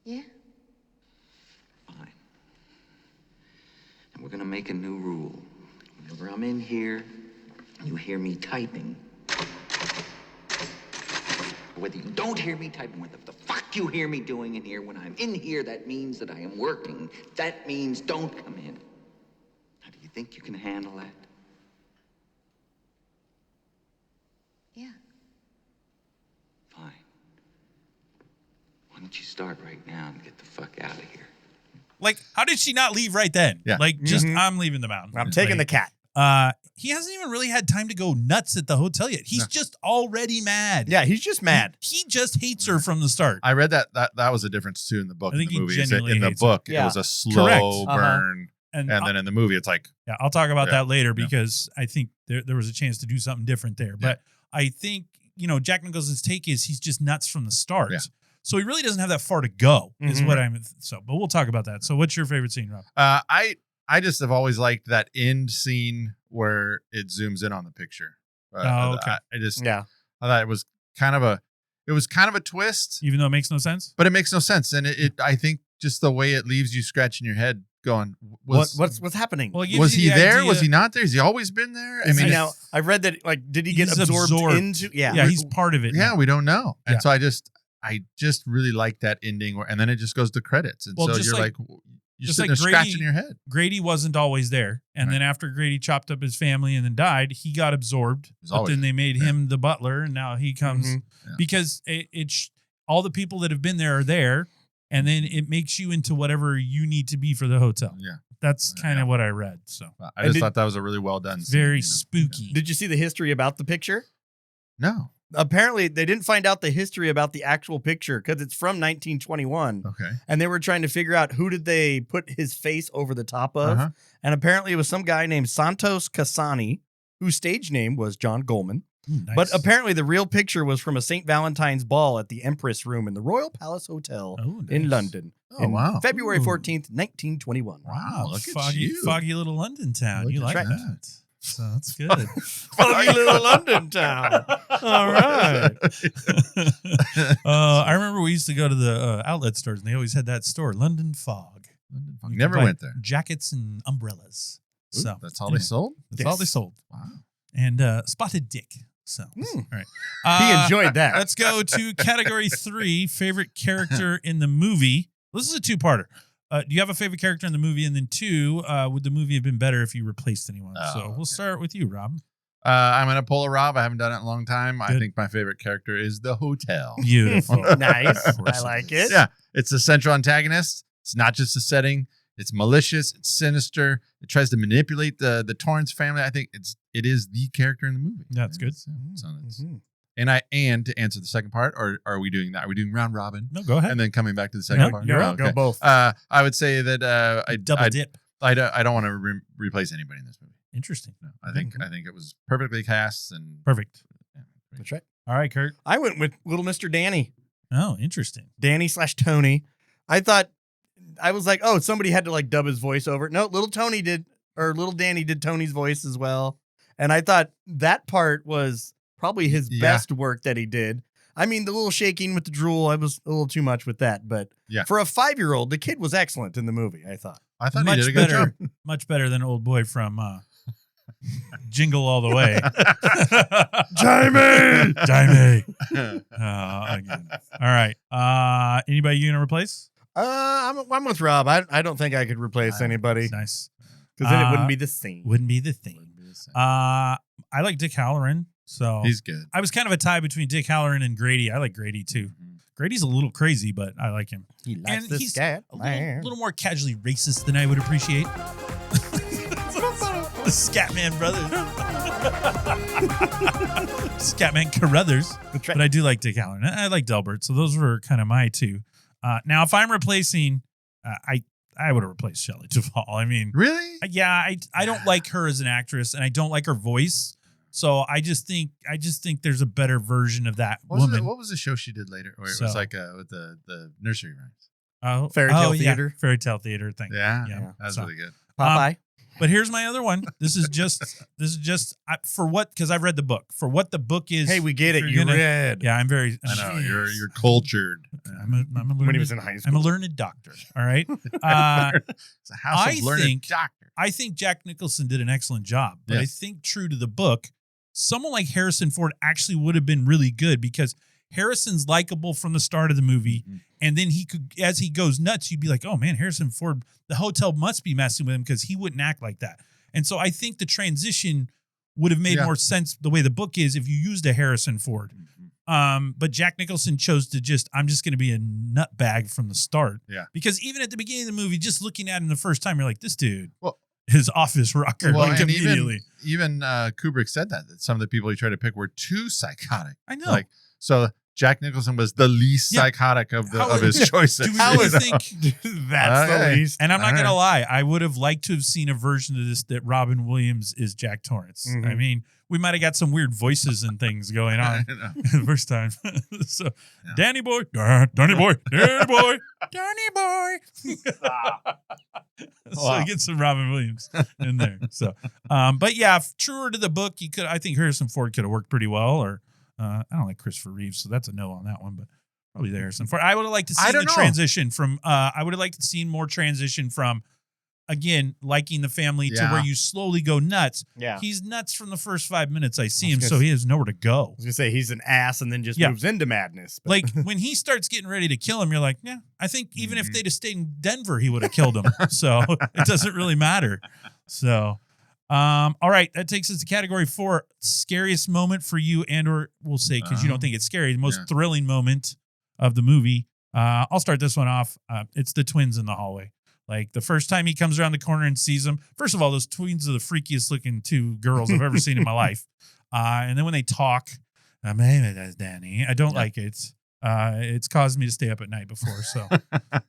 Yeah? Fine. And we're gonna make a new rule. Whenever I'm in here, you hear me typing. Whether you don't hear me typing, what the fuck you hear me doing in here, when I'm in here, that means that I am working. That means don't come in. How do you think you can handle that? Yeah. Fine. Why don't you start right now and get the fuck out of here? like, how did she not leave right then? Yeah. Like, just Mhm. I'm leaving the mountain. I'm taking the Like, cat. he hasn't even really had time to go nuts at the hotel yet. He's just already mad. Yeah, he's just mad. He just hates her from the start. I read that was a difference too in the book. I think in the movie. he genuinely In the hates book, her. it was a slow burn, and then in the movie, it's like I'll talk about that later because I think there was a chance to do something different there. But I think Jack Nicholson's take is he's just nuts from the start. Yeah. So he really doesn't have that far to go. Is what I'm. So, but we'll talk about that. So, what's your favorite scene, Rob? I just have always liked that end scene where it zooms in on the picture. Okay. I thought it was kind of a twist, Even though it makes no sense. but it makes no sense, and I think just the way it leaves you scratching your head, going, What's happening? Well, it gives was you he the there? idea- Was he not there? Has he always been there? I I mean, mean, now I've read that. Like, did he get He's absorbed into? Yeah, he's part of it. yeah, now. we don't know, and Yeah. so I just really like that ending, and then it just goes to credits, and Well, so just you're like- you're just sitting like there Grady- scratching your head. Grady wasn't always there, and then after Grady chopped up his family and then died, he got absorbed. But always then they made him the butler, and now he comes Yeah. because all the people that have been there are there, and then it makes you into whatever you need to be for the hotel. Yeah, That's kind of what I read. So I just thought that was a really well done. Scene, very spooky. Did you see the history about the picture? No. Apparently, they didn't find out the history about the actual picture because it's from 1921. Okay. And they were trying to figure out who did they put his face over the top of. Uh-huh. And apparently, it was some guy named Santos Casani, whose stage name was John Goldman. Nice. But apparently, the real picture was from a St. Valentine's ball at the Empress Room in the Royal Palace Hotel in London. Oh, wow. February Ooh. 14th, 1921. Wow, look at foggy, you. foggy little London town. Look You at like right. that? So that's good. Foggy little London town. All right. I remember we used to go to the outlet stores, and they always had that store, London Fog. London Fog. You Never could buy went there. Jackets and umbrellas. Ooh, So that's all anyway, they sold? That's all they sold. Wow. And Spotted Dick. So all right. He enjoyed that. Let's go to category 3, favorite character in the movie. This is a two-parter. Do you have a favorite character in the movie? And then 2, would the movie have been better if you replaced anyone? So we'll start with you, Rob. I'm going to pull a Rob. I haven't done it in a long time. I Good. think my favorite character is the hotel. Beautiful. Nice. Of course I it like is. it. Yeah. It's the central antagonist. It's not just the setting. It's malicious. It's sinister. It tries to manipulate the Torrance family. I think it is the character in the movie. That's good. And to answer the second part, or are we doing that? Are we doing round robin? No, go ahead. And then coming back to the second No, part? you're Oh, up. Go both. I would say that I Double dip. I don't want to replace anybody in this movie. Interesting. No, I think it was perfectly cast and Perfect. Yeah, That's right. All right, Kurt. I went with little Mr. Danny. Oh, interesting. Danny/Tony. I thought, I was like, oh, somebody had to like dub his voice over. No, little Tony did, or little Danny did Tony's voice as well. And I thought that part was probably his best work that he did. I mean, the little shaking with the drool, I was a little too much with that. But for a 5-year-old, the kid was excellent in the movie, I thought. I thought much he did a good better, job. much better than old boy from Jingle All the Way. Jamie. Again. All right. Anybody you gonna replace? I'm with Rob. I don't think I could replace anybody. Nice. Because then it wouldn't be the same. Wouldn't be the thing. I like Dick Halloran. So He's good. I was kind of a tie between Dick Halloran and Grady. I like Grady too. Grady's a little crazy, but I like him. He likes And this he's cat. a little more casually racist than I would appreciate. The Scatman brothers. Scatman Carruthers. That's right. But I do like Dick Halloran. I like Delbert. So those were kind of my two. Now, if I'm replacing, I would have replaced Shelley Duvall. I mean, really? Yeah, I don't like her as an actress, and I don't like her voice. So I just think there's a better version of that woman. What was the show she did later? Where it So- was like with the nursery rhymes. Oh, Fairy Tale Theater. Fairy Tale Theater thing. Yeah, Yeah. that was So- really good. Popeye. But here's my other one. This is just for what, because I've read the book. For what the book is. Hey, we get it. if You you're gonna- read. Yeah, I'm very. I know you're cultured. I'm a learned, When he was in high I'm a school. learned doctor. All right. It's a house I of learned think- doctor. I think Jack Nicholson did an excellent job, but I Yes. think true to the book, someone like Harrison Ford actually would have been really good because Harrison's likable from the start of the movie. Mhm. And then he could, as he goes nuts, you'd be like, oh man, Harrison Ford, the hotel must be messing with him because he wouldn't act like that. And so I think the transition would have made Yeah. more sense the way the book is if you used a Harrison Ford. But Jack Nicholson chose to I'm just going to be a nutbag from the start. Yeah. Because even at the beginning of the movie, just looking at him the first time, you're like, this dude Well, his office rocker Well, like and immediately. even Kubrick said that some of the people he tried to pick were too psychotic. I know. Like, so Jack Nicholson was the least psychotic of his choices. Do we really think that's the least? And I'm not going to lie. I would have liked to have seen a version of this that Robin Williams is Jack Torrance. Mhm. I mean, we might have got some weird voices and things going on the first time. So, Danny boy, Danny boy, Danny boy, Danny boy. So I get some Robin Williams in there. So, but yeah, truer to the book, I think Harrison Ford could have worked pretty well. Or I don't like Christopher Reeves, so that's a no on that one. But probably the Harrison Ford. I would have liked to see the transition from. I would have liked to see more transition from. Again, liking the family to where you slowly go nuts. Yeah. He's nuts from the first 5 minutes I see him, so he has nowhere to go. I was gonna say he's an ass and then just moves into madness. But. Like when he starts getting ready to kill him, you're like, yeah, I think even if they'd have stayed in Denver, he would have killed him. So it doesn't really matter. So, all right, that takes us to category 4, scariest moment for you, and or we'll say because you don't think it's scary, the most thrilling moment of the movie. I'll start this one off. It's the twins in the hallway. Like the first time he comes around the corner and sees them, first of all, those twins are the freakiest looking two girls I've ever seen in my life. And then when they talk, maybe that's Danny. I don't like it. It's caused me to stay up at night before. So,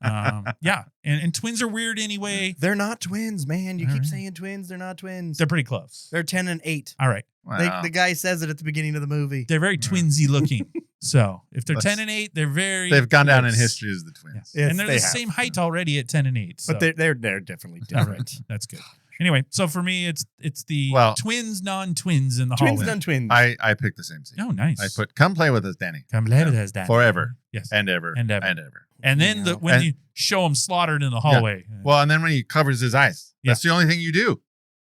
and twins are weird anyway. They're not twins, man. You keep saying twins. They're not twins. They're pretty close. They're 10 and 8. All right. Wow. The guy says it at the beginning of the movie. They're very twinsy looking. So if they're 10 and 8, they're very. They've gone down in history as the twins. Yes, and they're the same height already at 10 and 8. So. But they're definitely different. Right. That's good. Anyway, so for me, it's the twins, non-twins in the hallway. Twins, non-twins. I picked the same scene. Oh, nice. I put, come play with us, Danny. Come play with us, Danny. Forever. Yes. And ever. And ever. And ever. And then when you show him slaughtered in the hallway. Yeah. Well, and then when he covers his eyes. That's the only thing you do.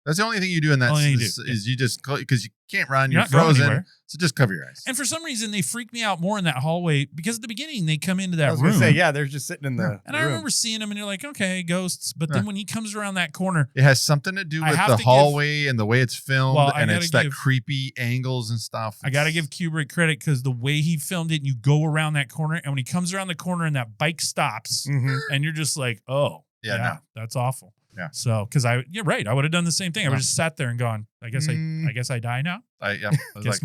That's the only thing you do in that is you just, because you can't run, you're frozen. So just cover your eyes. And for some reason, they freak me out more in that hallway because at the beginning, they come into that I was room. gonna say, they're just sitting in the And I remember seeing them and you're like, okay, ghosts. But then when he comes around that corner. It has something to do with the hallway and the way it's filmed. And it's that creepy angles and stuff. I got to give Kubrick credit because the way he filmed it, and you go around that corner. And when he comes around the corner and that bike stops and you're just like, oh, that's awful. Yeah. So, because you're right. I would have done the same thing. I would have just sat there and gone, I guess I die now. I was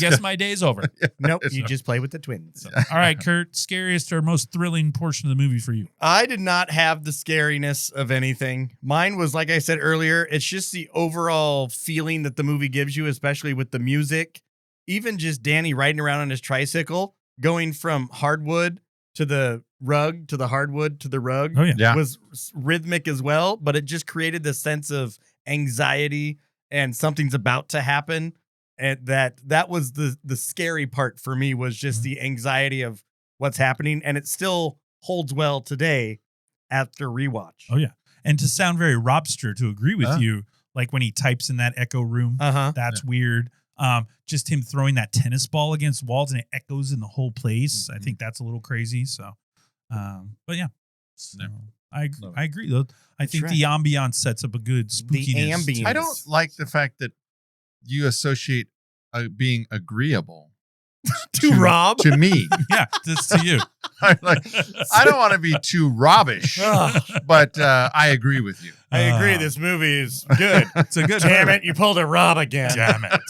guess my day's over. Nope. You just play with the twins. So, all right, Kurt, scariest or most thrilling portion of the movie for you? I did not have the scariness of anything. Mine was, like I said earlier, it's just the overall feeling that the movie gives you, especially with the music. Even just Danny riding around on his tricycle, going from hardwood to the rug to the hardwood to the rug was rhythmic as well, but it just created this sense of anxiety and something's about to happen. And that was the scary part for me, was just the anxiety of what's happening. And it still holds well today after rewatch. Oh yeah. And to sound very Robster, to agree with you, like when he types in that echo room, that's weird. Just him throwing that tennis ball against walls and it echoes in the whole place. I think that's a little crazy. So, but yeah, so I agree though. I think the ambiance sets up a good spookiness. The ambience. I don't like the fact that you associate being agreeable to Rob to me. Yeah, that's to you. I don't want to be too Robbish, but I agree with you. I agree. This movie is good. It's a good. Damn it! You pulled a Rob again. Damn it!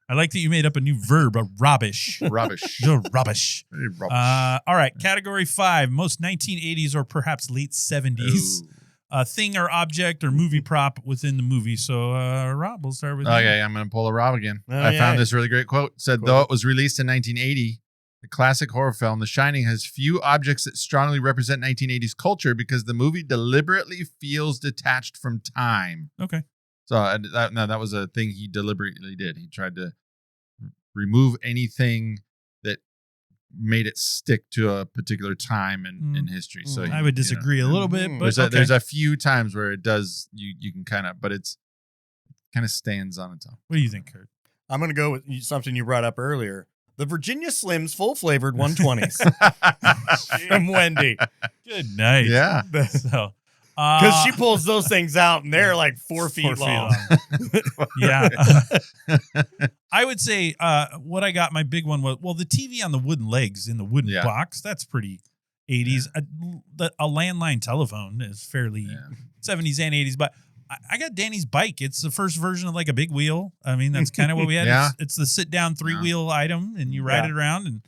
I like that you made up a new verb, a robbish. Rubbish. You're rubbish. Rubbish. All right, category 5, most 1980s or perhaps late 70s. Thing or object or movie prop within the movie. So, Rob, we'll start with you. Okay, I'm going to pull a Rob again. I found this really great quote. It said, though it was released in 1980, the classic horror film, The Shining, has few objects that strongly represent 1980s culture because the movie deliberately feels detached from time. Okay. So that was a thing he deliberately did. He tried to remove anything that made it stick to a particular time in history. So I would disagree a little bit, but there's a few times where it does you can kind of, but it's kind of stands on its own. What do you think, Kurt? I'm going to go with something you brought up earlier. The Virginia Slims full flavored 120s from Wendy. Good night. Yeah. So. Because she pulls those things out and they're like 4 feet long. Yeah. I would say what I got, my big one was, the TV on the wooden legs in the wooden box. That's pretty 80s. A landline telephone is fairly 70s and 80s. But I got Danny's bike. It's the first version of like a big wheel. I mean, that's kind of what we had. Yeah. It's the sit down 3-wheel item, and you ride it around. And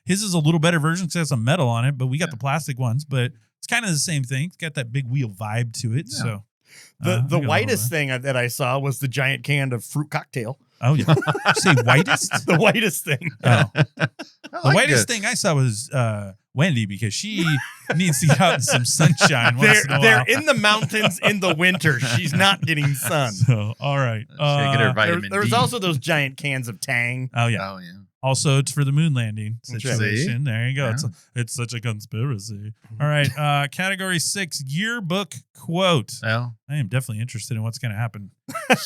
his is a little better version because it has some metal on it, but we got the plastic ones. But it's kind of the same thing. It's got that big wheel vibe to it. Yeah. So the whitest thing that I saw was the giant can of fruit cocktail. Oh yeah, say whitest. The whitest thing. Oh. The whitest thing I saw was Wendy, because she needs to get out in some sunshine. They're in the mountains in the winter. She's not getting sun. So all right, get her vitamin there was D. also those giant cans of Tang. Oh yeah. Also, it's for the moon landing situation. There you go. Yeah. It's such a conspiracy. All right. Category 6, yearbook quote. Well, I am definitely interested in what's going to happen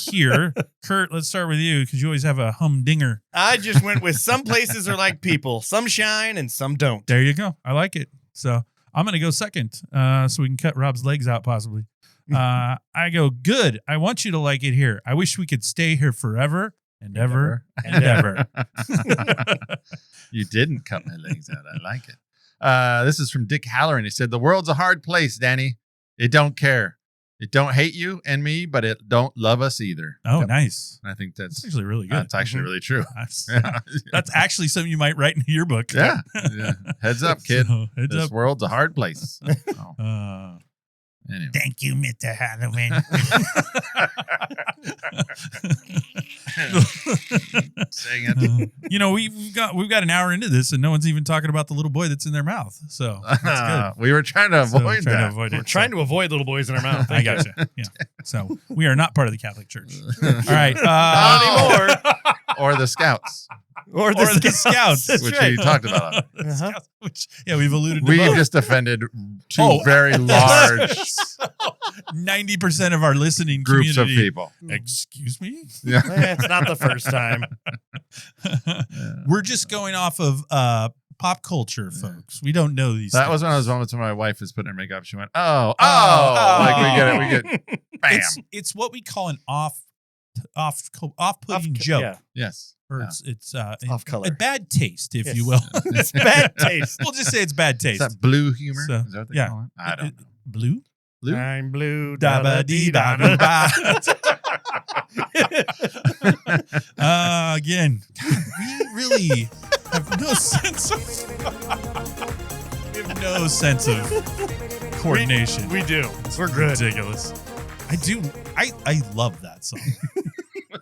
here. Kurt, let's start with you because you always have a humdinger. I just went with some places are like people. Some shine and some don't. There you go. I like it. So I'm going to go second so we can cut Rob's legs out possibly. I go, good. I want you to like it here. I wish we could stay here forever. And ever. You didn't cut my legs out. I like it. This is from Dick Halloran. He said, the world's a hard place, Danny. It don't care. It don't hate you and me, but it don't love us either. Oh, nice. And I think that's actually really good. That's actually really true. That's actually something you might write in your book. Yeah. Heads up, kid. So, this world's a hard place. Anyway. Thank you, Mr. Halloween. Saying it. We've got an hour into this, and no one's even talking about the little boy that's in their mouth. So that's good. We were trying to avoid that. We're trying to avoid little boys in our mouth. I gotcha. Yeah. So we are not part of the Catholic Church. All right. Not anymore. Or the Scouts. Or the Scouts. Which we talked about. Which, we've alluded to. We've both. just offended two very large 90% of our listening groups community. of people. Excuse me? Yeah. It's not the first time. We're just going off of pop culture, folks. We don't know these That things. was one of those moments when my wife was putting her makeup. She went, like we get it. Bam. It's what we call an off-putting joke. Yeah. Yes. Or it's off color. A bad taste, if you will. It's bad taste. We'll just say it's bad taste. Is that blue humor? So, Is that what they call it? I don't know. Blue? Blue? I'm blue. Da-ba-dee-da-da-ba. Again, we really have no sense of coordination. We do. It's We're good. Ridiculous. I love that song.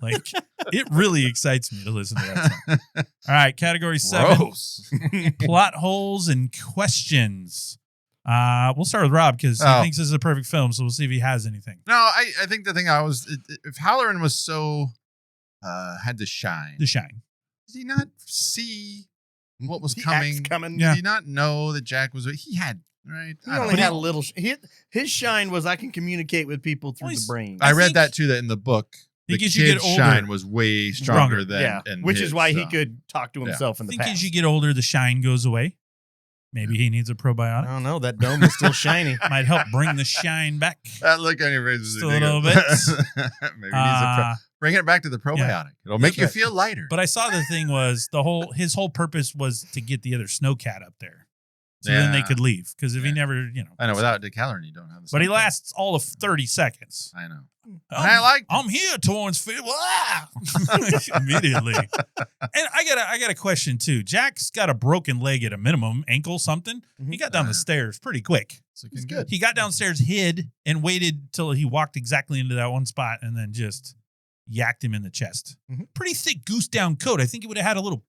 Like, it really excites me to listen to that song. All right, category 7. Gross. Plot holes and questions. We'll start with Rob because he thinks this is a perfect film, so we'll see if he has anything. No, I think the thing if Halloran was so had to shine. The shine. Did he not see what was The coming? axe coming. Did he not know that Jack was? He had, right? He only had a little. His shine was I can communicate with people through the brain. I read that too. That in the book, the as you get kid's older, shine was way stronger than, which is why he could talk to himself in the I think past. as you get older, the shine goes away. Maybe he needs a probiotic. I don't know. That dome is still shiny. Might help bring the shine back. That look on your face is just a little bit. Maybe he needs bring it back to the probiotic. Yeah. It'll make you feel lighter. But I saw the thing was his whole purpose was to get the other snowcat up there, so then they could leave. Because if he never, I know without Dick Halloran, you don't have. But he lasts all of 30 seconds. I know. I'm here, Torrance. Immediately. And I got a question too. Jack's got a broken leg at a minimum, ankle something. He got down the stairs pretty quick. So he's good. He got downstairs, hid, and waited till he walked exactly into that one spot, and then just yacked him in the chest. Pretty thick goose down coat. I think he would have had a little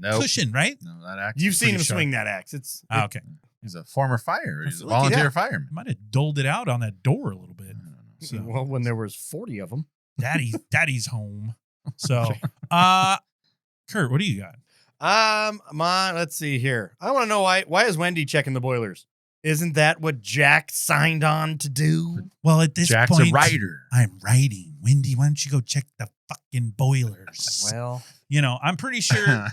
cushion, right? No, that axe. You've seen him swing that axe. It's okay. He's a former fireman. He's a volunteer fireman. Might have doled it out on that door a little bit. So. Well, when there was 40 of them. Daddy's home. So, Kurt, what do you got? Let's see here. I want to know why is Wendy checking the boilers? Isn't that what Jack signed on to do? Well, at this Jack's point, a writer. I'm writing. Wendy, why don't you go check the fucking boilers? Well, I'm pretty sure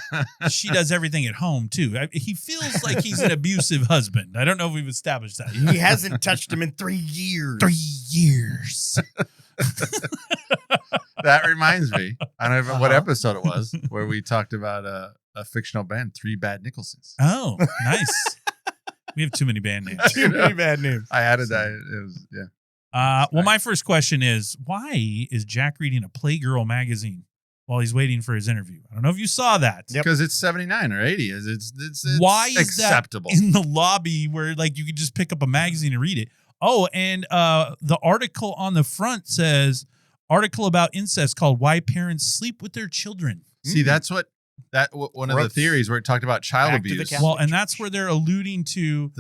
she does everything at home too. He feels like he's an abusive husband. I don't know if we've established that. He hasn't touched him in 3 years. 3 years. That reminds me. I don't know what episode it was where we talked about a fictional band, 3 Bad Nicholsons. Oh, nice. We have too many band names. Too many bad names. I added that. It was Well, my first question is, why is Jack reading a Playgirl magazine while he's waiting for his interview? I don't know if you saw that. Because it's 79 or 80. It's why is acceptable. that in the lobby where like you could just pick up a magazine and read it? Oh, and the article on the front says article about incest called "Why Parents Sleep with Their Children." See, that's one of the theories where it talked about child abuse. Well, and that's where they're alluding to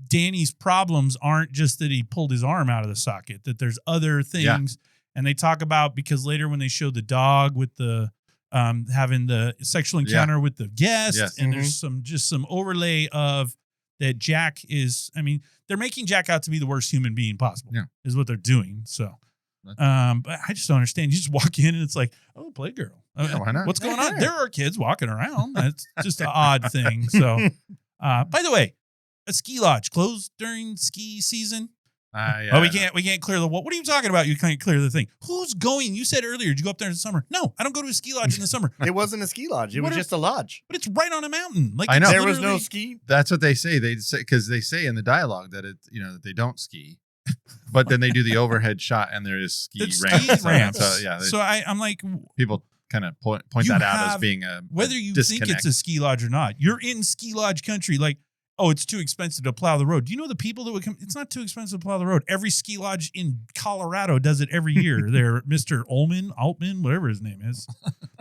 Danny's problems aren't just that he pulled his arm out of the socket, that there's other things. Yeah. And they talk about, because later when they show the dog with the having the sexual encounter with the guest, and there's some overlay of that Jack is, I mean, they're making Jack out to be the worst human being possible, is what they're doing. So, but I just don't understand. You just walk in and it's like, oh, Playgirl. Why not? What's going on? There are kids walking around. That's just an odd thing. So, by the way, a ski lodge closed during ski season. Oh, we can't clear the wall. What are you talking about? You can't clear the thing. Who's going? You said earlier, did you go up there in the summer? No, I don't go to a ski lodge in the summer. It wasn't a ski lodge. It was just a lodge. But it's right on a mountain. Like I know. There was no ski. That's what they say. They say, because they say in the dialogue that that they don't ski, but then they do the overhead shot and there is ski ramps. So I'm like, people kind of point that out as being a whether you disconnect. think it's a ski lodge or not. You're in ski lodge country. Like, oh, it's too expensive to plow the road. Do you know the people that would come? It's not too expensive to plow the road. Every ski lodge in Colorado does it every year. They're Mr. Altman, whatever his name is.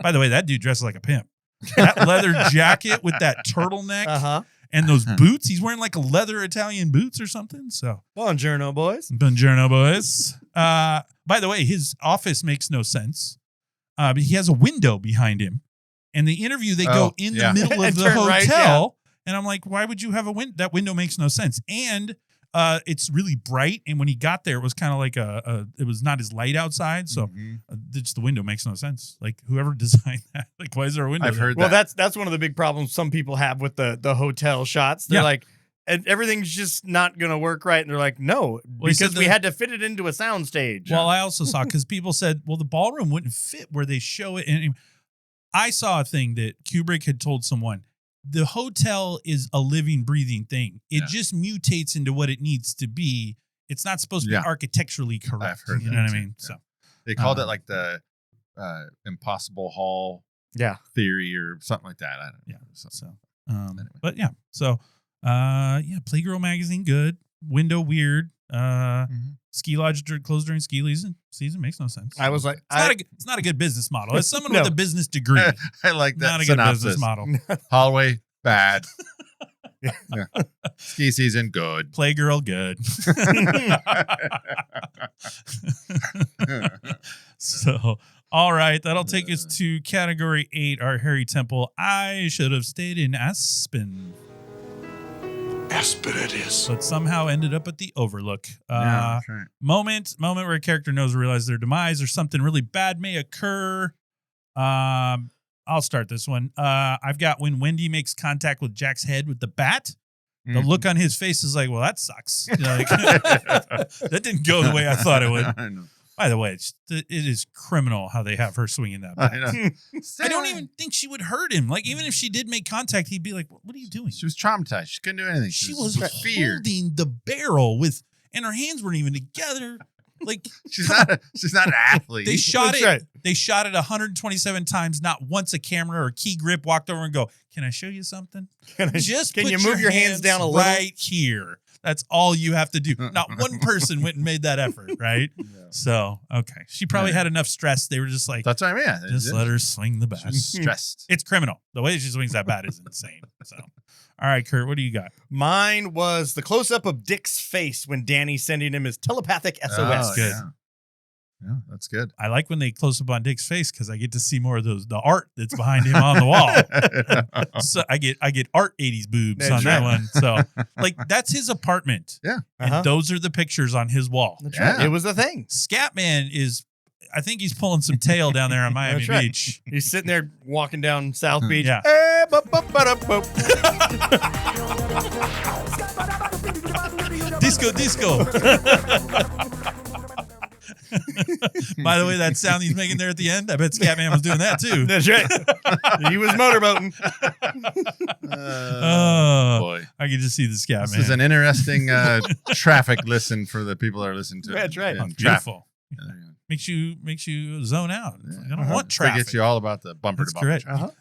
By the way, that dude dresses like a pimp. That leather jacket with that turtleneck and those boots. He's wearing like a leather Italian boots or something. So, Buongiorno, boys. Buongiorno, boys. By the way, his office makes no sense. But he has a window behind him. And the interview, they go in the middle of the hotel. Right, and I'm like, why would you have a window? That window makes no sense. And it's really bright. And when he got there, it was kind of like it was not as light outside. So just the window makes no sense. Like whoever designed that, like, why is there a window? I've heard that. Well, that's one of the big problems some people have with the hotel shots. They're like, everything's just not going to work right. And they're like, no, because we had to fit it into a sound stage. Well, I also saw, because people said, well, the ballroom wouldn't fit where they show it. And I saw a thing that Kubrick had told someone. The hotel is a living, breathing thing. It just mutates into what it needs to be. It's not supposed to be architecturally correct. I've heard you know what I mean? So they called it like the impossible hall theory or something like that. I don't know. Anyway. But yeah. So Playgirl magazine, good. Window, weird. Ski lodge closed during ski season makes no sense. I was like, it's not a good business model. As someone with a business degree, I like that. Not a synopsis. good business model. Hallway, bad. Ski season, good. Playgirl, good. So, all right, that'll take us to category 8. Our Harry Temple. I should have stayed in Aspen. Aspen it is. But somehow ended up at the Overlook. That's right. Moment where a character knows or realizes their demise or something really bad may occur. I'll start this one. I've got when Wendy makes contact with Jack's head with the bat. The look on his face is like, well, that sucks. Like, that didn't go the way I thought it would. I know. By the way, it is criminal how they have her swinging that bat. I know. I don't even think she would hurt him. Like, even if she did make contact, he'd be like, what are you doing? She was traumatized. She couldn't do anything. She was holding the barrel and her hands weren't even together. Like, she's not an athlete. They shot it. Right. They shot it 127 times. Not once a camera or key grip walked over and go, "Can I show you something? Can you move your hands down a little right here?" That's all you have to do. Not one person went and made that effort, right? Yeah. So, okay. She probably had enough stress. They were just like, that's what I mean. Just let her swing the bat. She's stressed. It's criminal. The way she swings that bat is insane. So, all right, Kurt, what do you got? Mine was the close-up of Dick's face when Danny's sending him his telepathic SOS. That's good. Yeah, that's good. I like when they close up on Dick's face because I get to see more of the art that's behind him on the wall. So I get art 80s boobs on that one. So like that's his apartment. Yeah. And those are the pictures on his wall. That's right. It was a thing. Scatman is, I think he's pulling some tail down there on Miami Beach. He's sitting there walking down South Beach. Yeah. Disco. By the way, that sound he's making there at the end, I bet Scatman was doing that too. That's right. He was motorboating. Oh, boy. I could just see the Scatman. This is an interesting traffic listen for the people that are listening to it. That's right. Oh, And beautiful. traffic. Makes you zone out. It's like, I don't want They traffic. get you all about the bumper That's to bumper. correct. traffic.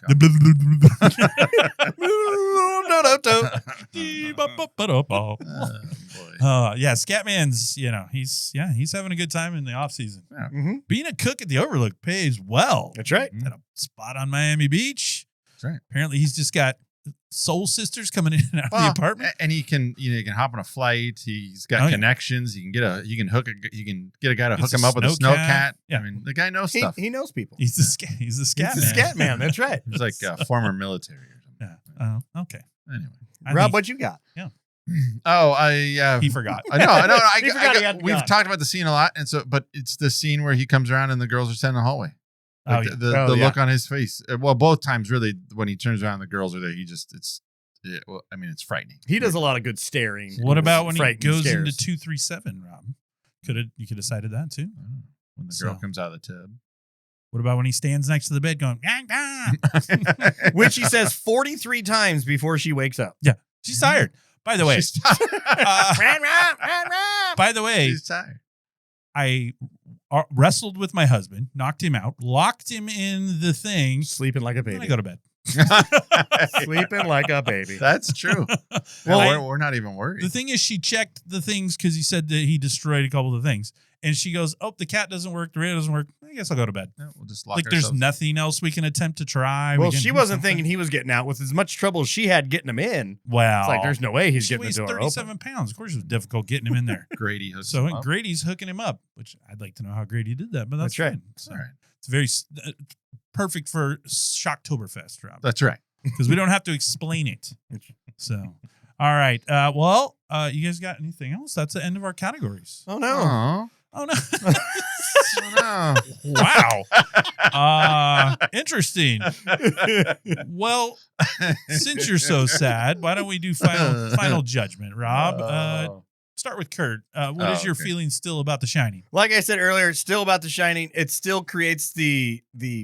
Oh, boy. Yeah, Scatman's, he's having a good time in the off season. Yeah. Mm-hmm. Being a cook at the Overlook pays well. That's right. Got a spot on Miami Beach. That's right. Apparently, he's just got soul sisters coming in and out of the apartment. And he can, he can hop on a flight. He's got connections. He can get a guy to hook him up with a snow cat. Yeah. I mean, the guy knows stuff. He knows people. He's the scat man. That's right. He's like a former military or something. Yeah. Okay. Anyway, Rob, what you got? oh, He forgot. I know. He forgot he had We've gone. talked about the scene a lot, and so, but it's the scene where he comes around and the girls are standing in the hallway. Like Oh, the look on his face. Well, both times really, when he turns around, the girls are there. It's frightening. He does a lot of good staring. What about when he Frightening goes stares. into 237, Rob? You could have cited that too. When the girl So. comes out of the tub. What about when he stands next to the bed going, Which he says 43 times before she wakes up. Yeah, she's tired. By the way, She's tired. by the way, She's tired. I wrestled with my husband, knocked him out, locked him in the thing, Sleeping like a and I baby. go to bed. Sleeping like a baby. That's true. Well, we're not even worried. The thing is, she checked the things because he said that he destroyed a couple of things. And she goes, oh, the cat doesn't work. The radio doesn't work. I guess I'll go to bed. Yeah, we'll just lock Like there's ourselves. nothing else we can attempt to try. Well, We can she do wasn't something. thinking he was getting out with as much trouble as she had getting him in. Well, It's like there's no way he's she getting the weighs door 37 open. pounds. Of course, it was difficult getting him in there. Grady hooks So him up. Grady's hooking him up, which I'd like to know how Grady did that, but that's, That's right. fine. So All right. it's very perfect for Shocktoberfest, Rob, That's right. because we don't have to explain it. So, all right. You guys got anything else? That's the end of our categories. Oh, no. Aw. Oh no! Oh, no. Wow. Interesting. Well, since you're so sad, why don't we do final judgment, Rob? Start with Kurt. What is your feeling still about The Shining? Like I said earlier, it's still about The Shining. It still creates the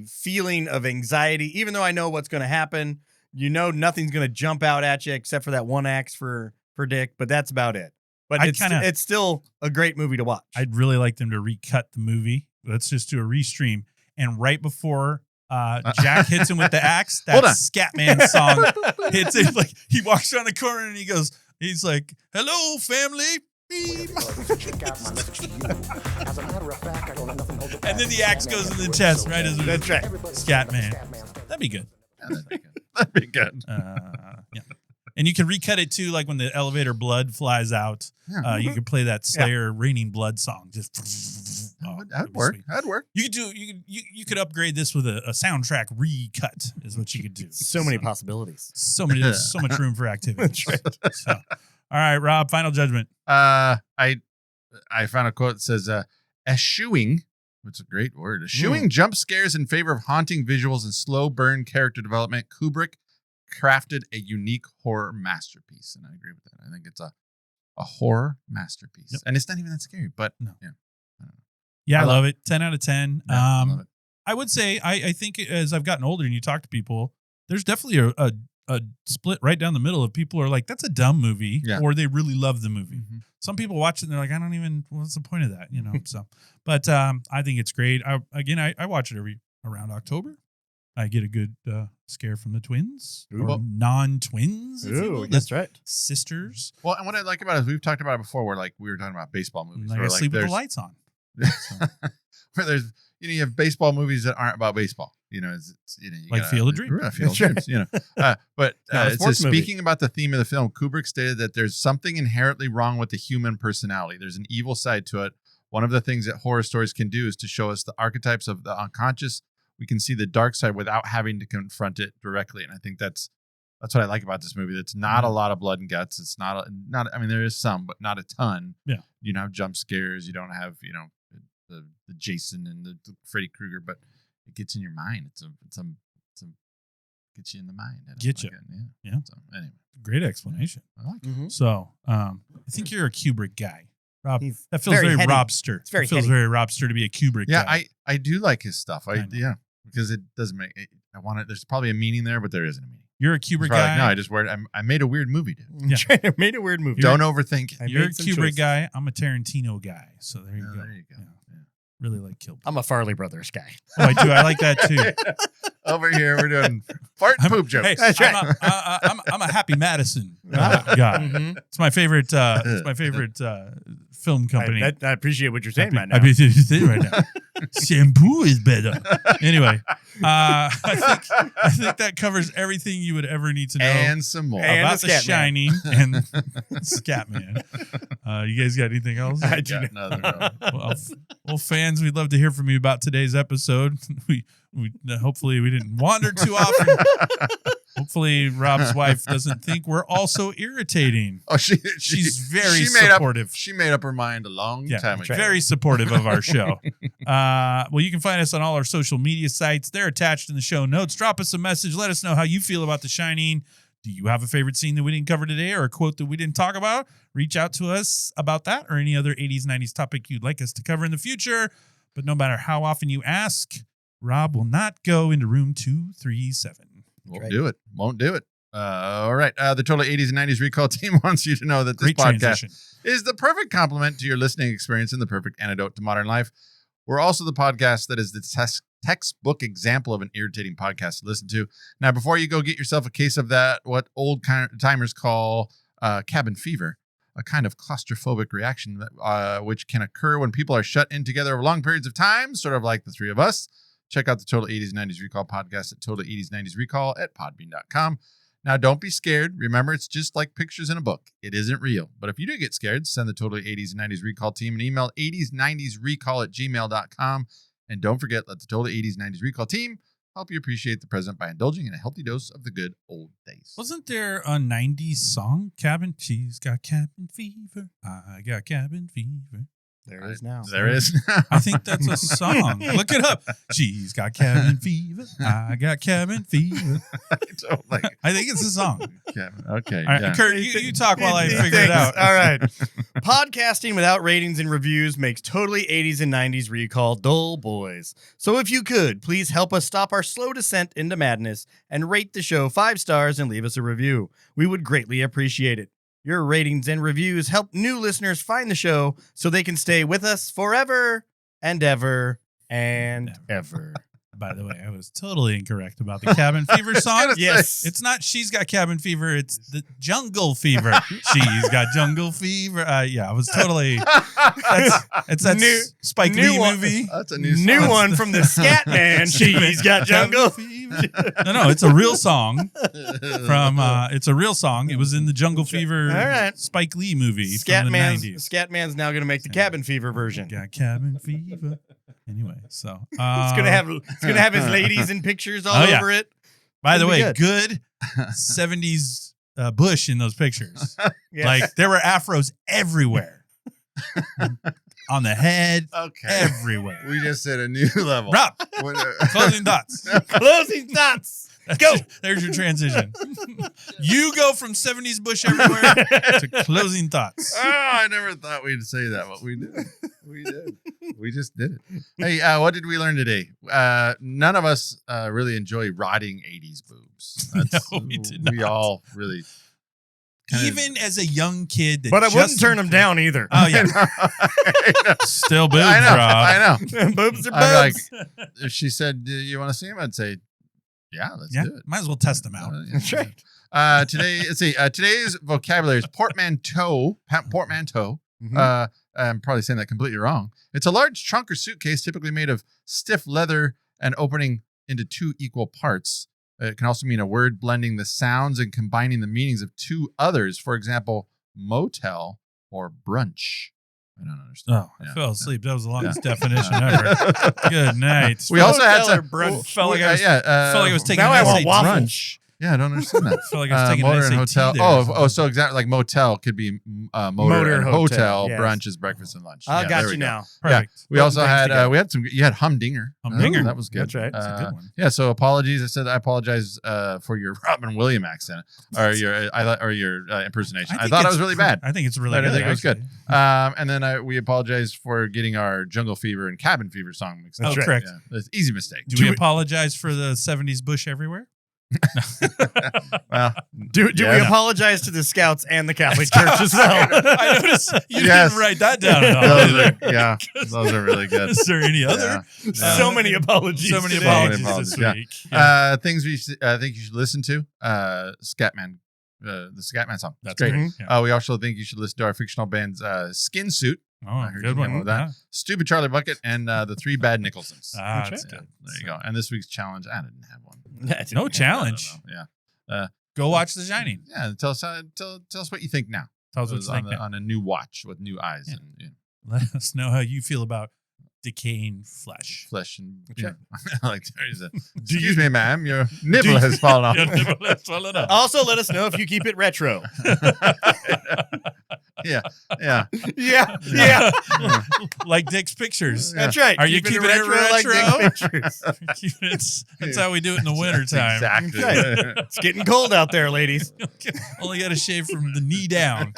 feeling of anxiety, even though I know what's going to happen. You know, nothing's going to jump out at you except for that one axe for Dick, but that's about it. But it's still a great movie to watch. I'd really like them to recut the movie. Let's just do a restream. And right before Jack hits him with the axe, that Hold on. Scatman song hits him. Like he walks around the corner and he's like, "Hello, family." And then the axe goes in the chest, right? As That's right. Scatman. That'd be good. Yeah, that'd be good. Yeah. And you can recut it too, like when the elevator blood flies out. Yeah. You could play that Slayer Raining Blood song. Just That'd work. That'd work. You could you could upgrade this with a soundtrack recut is what you could do. So many possibilities. So much room for activity. So, all right, Rob, final judgment. I found a quote that says, eschewing, which is a great word, eschewing jump scares in favor of haunting visuals and slow burn character development, Kubrick crafted a unique horror masterpiece. And I agree with that. I think it's a horror masterpiece. Yep. And it's not even that scary, but No. yeah. I don't know. Yeah, I love it. 10 out of 10. Yeah, I love it. I would say I think as I've gotten older and you talk to people, there's definitely a split right down the middle of people who are like, that's a dumb movie, Yeah. or they really love the movie. Mm-hmm. Some people watch it and they're like, what's the point of that? So, but I think it's great. I watch it around October. I get a good scare from the twins or non-twins. if you will. That's right. Sisters. Well, and what I like about it is we've talked about it before where like we were talking about baseball movies. Like I where, sleep with the there's- lights on. where there's you have baseball movies that aren't about baseball. You Like gotta- Field of Dreams. Yeah, Field of Dreams. But Not a it says, sports movie. speaking about the theme of the film, Kubrick stated that there's something inherently wrong with the human personality. There's an evil side to it. One of the things that horror stories can do is to show us the archetypes of the unconscious. We can see the dark side without having to confront it directly, and I think that's what I like about this movie. It's not a lot of blood and guts. It's not. I mean, there is some, but not a ton. Yeah. You don't have jump scares. You don't have the Jason and the Freddy Krueger, but it gets in your mind. It's gets you in the mind. Get you. Yeah. So anyway, Great explanation. I like it. So I think you're a Kubrick guy. Rob, He's that feels very heady. Robster. It's very It feels heady. very Robster to be a Kubrick Yeah, guy. I do like his stuff. I know. Because it doesn't make. I want it. There's probably a meaning there, but there isn't a meaning. You're a It's Kubrick probably guy. like, no, I just I made a weird movie, dude. Yeah. I made a weird movie. Don't overthink it. I You're a made some Kubrick choices. guy. I'm a Tarantino guy. So there you Oh, go. there you go. Yeah. Really like Kill Bill. I'm a Farley Brothers guy. Oh, I do. I like that too. Over here, we're doing fart and poop jokes. Hey, That's right. I'm a Happy Madison guy. Mhm. It's my favorite. It's my favorite film company. I appreciate what you're saying right now. I mean, right now. Shampoo is better. Anyway, I think that covers everything you would ever need to know And some more. And about the The Scatman. Shining and Scatman. You guys got anything else? I Got another one. Well, fans, we'd love to hear from you about today's episode. We hopefully we didn't wander too often. Hopefully, Rob's wife doesn't think we're also irritating. Oh, She's very she made supportive. She made up her mind a long time ago. Very supportive of our show. Well, you can find us on all our social media sites. They're attached in the show notes. Drop us a message. Let us know how you feel about The Shining. Do you have a favorite scene that we didn't cover today or a quote that we didn't talk about? Reach out to us about that or any other 80s, 90s topic you'd like us to cover in the future. But no matter how often you ask, Rob will not go into room 237. Won't do it. Won't do it. All right. The Total 80s and 90s Recall team wants you to know that this Great podcast transition. is the perfect complement to your listening experience and the perfect antidote to modern life. We're also the podcast that is the textbook example of an irritating podcast to listen to. Now, before you go get yourself a case of that, what old timers call cabin fever, a kind of claustrophobic reaction which can occur when people are shut in together over long periods of time, sort of like the three of us. Check out the Total 80s 90s Recall podcast at Total 80s 90s Recall at podbean.com. Now, don't be scared. Remember, it's just like pictures in a book. It isn't real. But if you do get scared, send the Total 80s and 90s Recall team an email, 80s90srecall at gmail.com. And don't forget, let the Total 80s 90s Recall team help you appreciate the present by indulging in a healthy dose of the good old days. Wasn't there a 90s song? Cabin, she's got cabin fever. I got cabin fever. There is now. There is. I think that's a song. Look it up. She's got cabin fever. I got cabin fever. I think it's a song. Cabin. Okay. All right, yeah. Kurt, you talk while I figure it out. All right. Podcasting without ratings and reviews makes totally 80s and 90s Recall dull boys. So if you could, please help us stop our slow descent into madness and rate the show 5 stars and leave us a review. We would greatly appreciate it. Your ratings and reviews help new listeners find the show so they can stay with us forever and ever and ever. By the way, I was totally incorrect about the cabin fever song. Yes. It's not she's got cabin fever. It's the jungle fever. She's got jungle fever. Yeah, I was totally. It's that New- Spike new Lee one. movie. That's a new New song. one from the Scat Man. She's got jungle. No, it's a real song from. It's a real song. It was in the Jungle Fever All right. Spike Lee movie from the 90s. Scat Man's now going to make the cabin fever version. Got cabin fever. Anyway, so It's gonna have his ladies and pictures all over it. By the It'll be way, good 70s Bush in those pictures. Yes. Like there were afros everywhere. On the head, Okay. everywhere. We just hit a new level. Rob, What- closing thoughts. Closing thoughts. Go. There's your transition. You go from 70s Bush everywhere to closing thoughts. Oh, I never thought we'd say that, but we did. We did. We just did it. Hey, what did we learn today? None of us really enjoy rotting 80s boobs. No, we did We not. all really. kinda- Even as a young kid, that But I wouldn't just- turn them down either. Oh yeah, I know. still boobs, I know. Rob. I know. Boobs are I'm boobs. If she said, "Do you want to see him?" I'd say, "Yeah, let's Yeah, do it." might as well test them out. Yeah. That's right. Today, let's see. Today's vocabulary is portmanteau. Portmanteau. Mhm. I'm probably saying that completely wrong. It's a large trunk or suitcase, typically made of stiff leather and opening into 2 equal parts. It can also mean a word blending the sounds and combining the meanings of 2 others. For example, motel or brunch. I don't understand. Oh, I Yeah. fell asleep. That was the longest definition ever. Good night. We also had Motel or some brunch. Felt like I was, yeah. felt like I was taking now an I want SAT. waffles. brunch. Yeah, I don't understand that. I feel like I was taking motor an and SAT hotel. there or Oh, something. so exactly like motel could be motor Motor and hotel, hotel. yes. Brunch is breakfast and lunch. I Yeah, got there we you go. now. Perfect. We also things had together. we had some. You had Humdinger. Humdinger. That was good. That's right. That's a good one. Yeah. So apologies. I said I apologize for your Robin Williams accent or your impersonation. I thought it was really bad. I think it's really I good. think it was good. actually. And then we apologize for getting our Jungle Fever and Cabin Fever song mixed up. Oh, correct. Yeah, that's easy mistake. Do we apologize for the 70s bush everywhere? Well, Do Yeah. we apologize to the Scouts and the Catholic Church as well? I noticed you Yes. didn't write that down at all. those are really good. Is there any other? Yeah. So many apologies. So many today. apologies this Yeah. week. Yeah. Things we think you should listen to. Scatman, the Scatman song. It's That's great. great. Yeah. We also think you should listen to our fictional band's Skin Suit. Oh, I heard good you one. came up with that. Yeah. Stupid Charlie Bucket and the Three Bad Nicholsons. Ah, That's that's Yeah, good. there you go. And this week's challenge, I didn't have one. No challenge. I don't know. Yeah. Go watch The Shining. Yeah. Tell us what you think now. Tell us what you think now. on a new watch with new eyes Yeah. and Let us know how you feel about decaying flesh. flesh and Okay. like there's a, excuse me, ma'am, your nibble has fallen off. Your nibble has fallen off. Also, let us know if you keep it retro. yeah. Yeah. Yeah. Like Dick's Pictures. That's right. Are you keeping it like retro? Dick Pictures. That's how we do it in the wintertime. Exactly. Right. It's getting cold out there, ladies. Only got to shave from the knee down.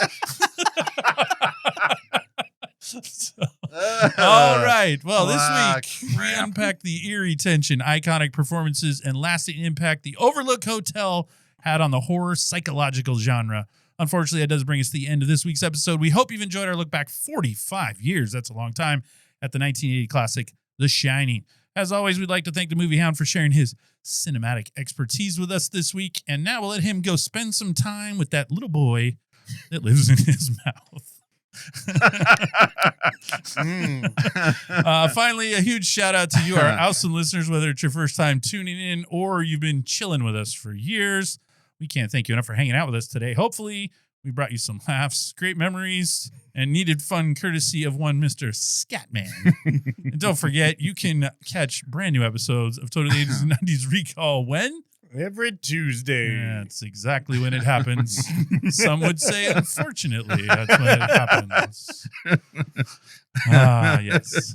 All right. Well, this week we unpacked the eerie tension, iconic performances, and lasting impact the Overlook Hotel had on the horror psychological genre. Unfortunately, that does bring us to the end of this week's episode. We hope you've enjoyed our look back 45 years. That's a long time at the 1980 classic, The Shining. As always, we'd like to thank the Movie Hound for sharing his cinematic expertise with us this week. And now we'll let him go spend some time with that little boy that lives in his mouth. Finally, a huge shout out to you, our awesome listeners, whether it's your first time tuning in or you've been chilling with us for years. We can't thank you enough for hanging out with us today. Hopefully, we brought you some laughs, great memories, and needed fun courtesy of one Mr. Scatman. And don't forget, you can catch brand new episodes of Totally 80s and 90s Recall when? Every Tuesday. That's exactly when it happens. Some would say, unfortunately, that's when it happens. Ah, yes.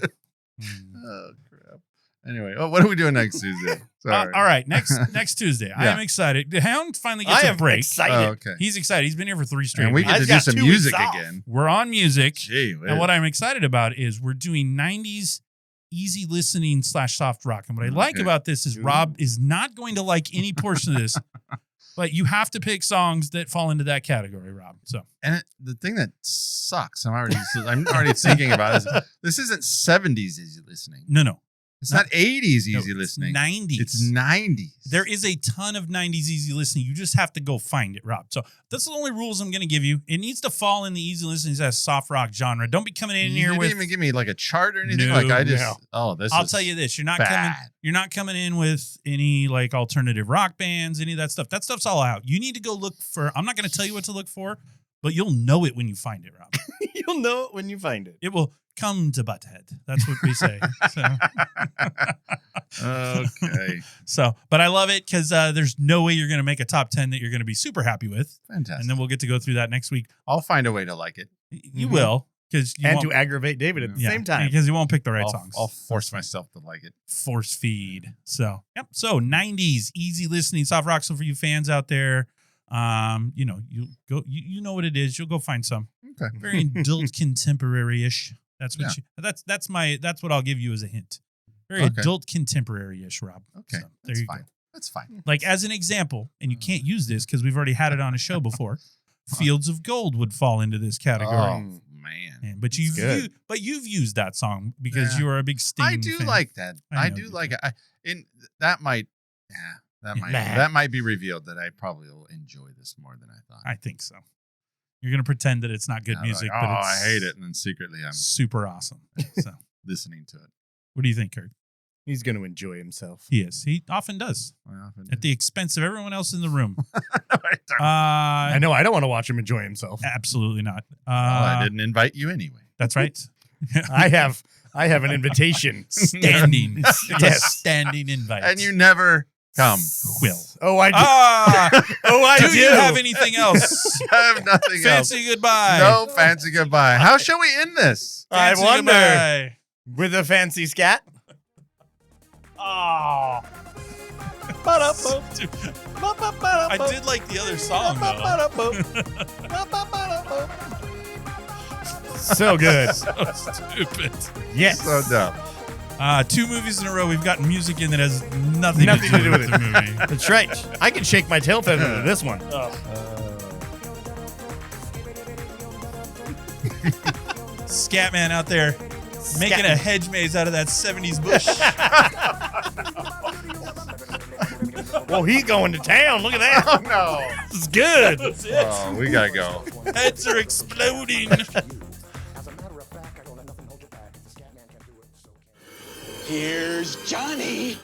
Oh crap. Anyway, what are we doing next Tuesday? Sorry. All right, next Tuesday. I am excited. The Hound finally gets a break. Excited. Oh, okay. He's excited. He's been here for 3 straight And we weeks. get to I've do got some 2 music weeks off. again. We're on music. Gee, And what I'm excited about is we're doing 90s easy listening / soft rock. And what I like Okay. about this is Rob is not going to like any portion of this, but you have to pick songs that fall into that category, Rob. So And the thing that sucks, I'm already thinking about it. This isn't 70s easy listening. no. It's not 80s easy No, listening. 90s. It's 90s. There is a ton of 90s easy listening. You just have to go find it, Rob. So that's the only rules I'm going to give you. It needs to fall in the easy listening as soft rock genre. Don't be coming in You here didn't with. even give me like a chart or anything. No, like I just no. I'll tell you this: you're not bad. coming in with any like alternative rock bands, any of that stuff. That stuff's all out. You need to go look for. I'm not going to tell you what to look for, but you'll know it when you find it, Rob. You'll know it when you find it. It will come to Butthead. That's what we say. Okay. But I love it because there's no way you're going to make a top 10 that you're going to be super happy with. Fantastic. And then we'll get to go through that next week. I'll find a way to like it. You will. And to aggravate David at the same time. Because you won't pick the right songs. I'll force myself to like it. Force feed. So, yep. So 90s easy listening soft rock. So for you fans out there, you know, you go, you know what it is. You'll go find some. Okay. Very adult contemporary-ish. That's what that's what I'll give you as a hint. Very adult contemporary-ish, Rob. Okay. So, That's you fine. go. That's fine. Like as an example, and you can't use this because we've already had it on a show before. Fields of Gold would fall into this category. Oh man. But you've used that song because Yeah. you are a big Sting I do fan. like that. I I know do you like do. it. That might be revealed that I probably will enjoy this more than I thought. I think so. You're going to pretend that it's not good I'm music, like, but oh, it's I hate it, and then secretly I'm super awesome. So, listening to it. what do you think, Kurt? He's going to enjoy himself. He is. He often does I often at the expense of everyone else in the room. I know. I don't want to watch him enjoy himself. Absolutely not. I didn't invite you anyway. That's right. I have an invitation Standing. It's a Yes. standing invite. And you never Come. Will. Oh, I do. Oh, I do do. you have anything else? I have nothing else. Fancy goodbye. No fancy goodbye. How shall we end this? I Fancy wonder. goodbye. With a fancy scat. Oh. I did like the other song though. So good. So stupid. Yes. So dumb. 2 movies in a row we've got music in that has nothing Nothing to do with the movie. That's right. I can shake my tail feather to this one. Scatman out there making a hedge maze out of that 70s bush. Well, he's going to town. Look at that. Oh, no. This is good. That's it. Oh, we got to go. Heads are exploding. Here's Johnny.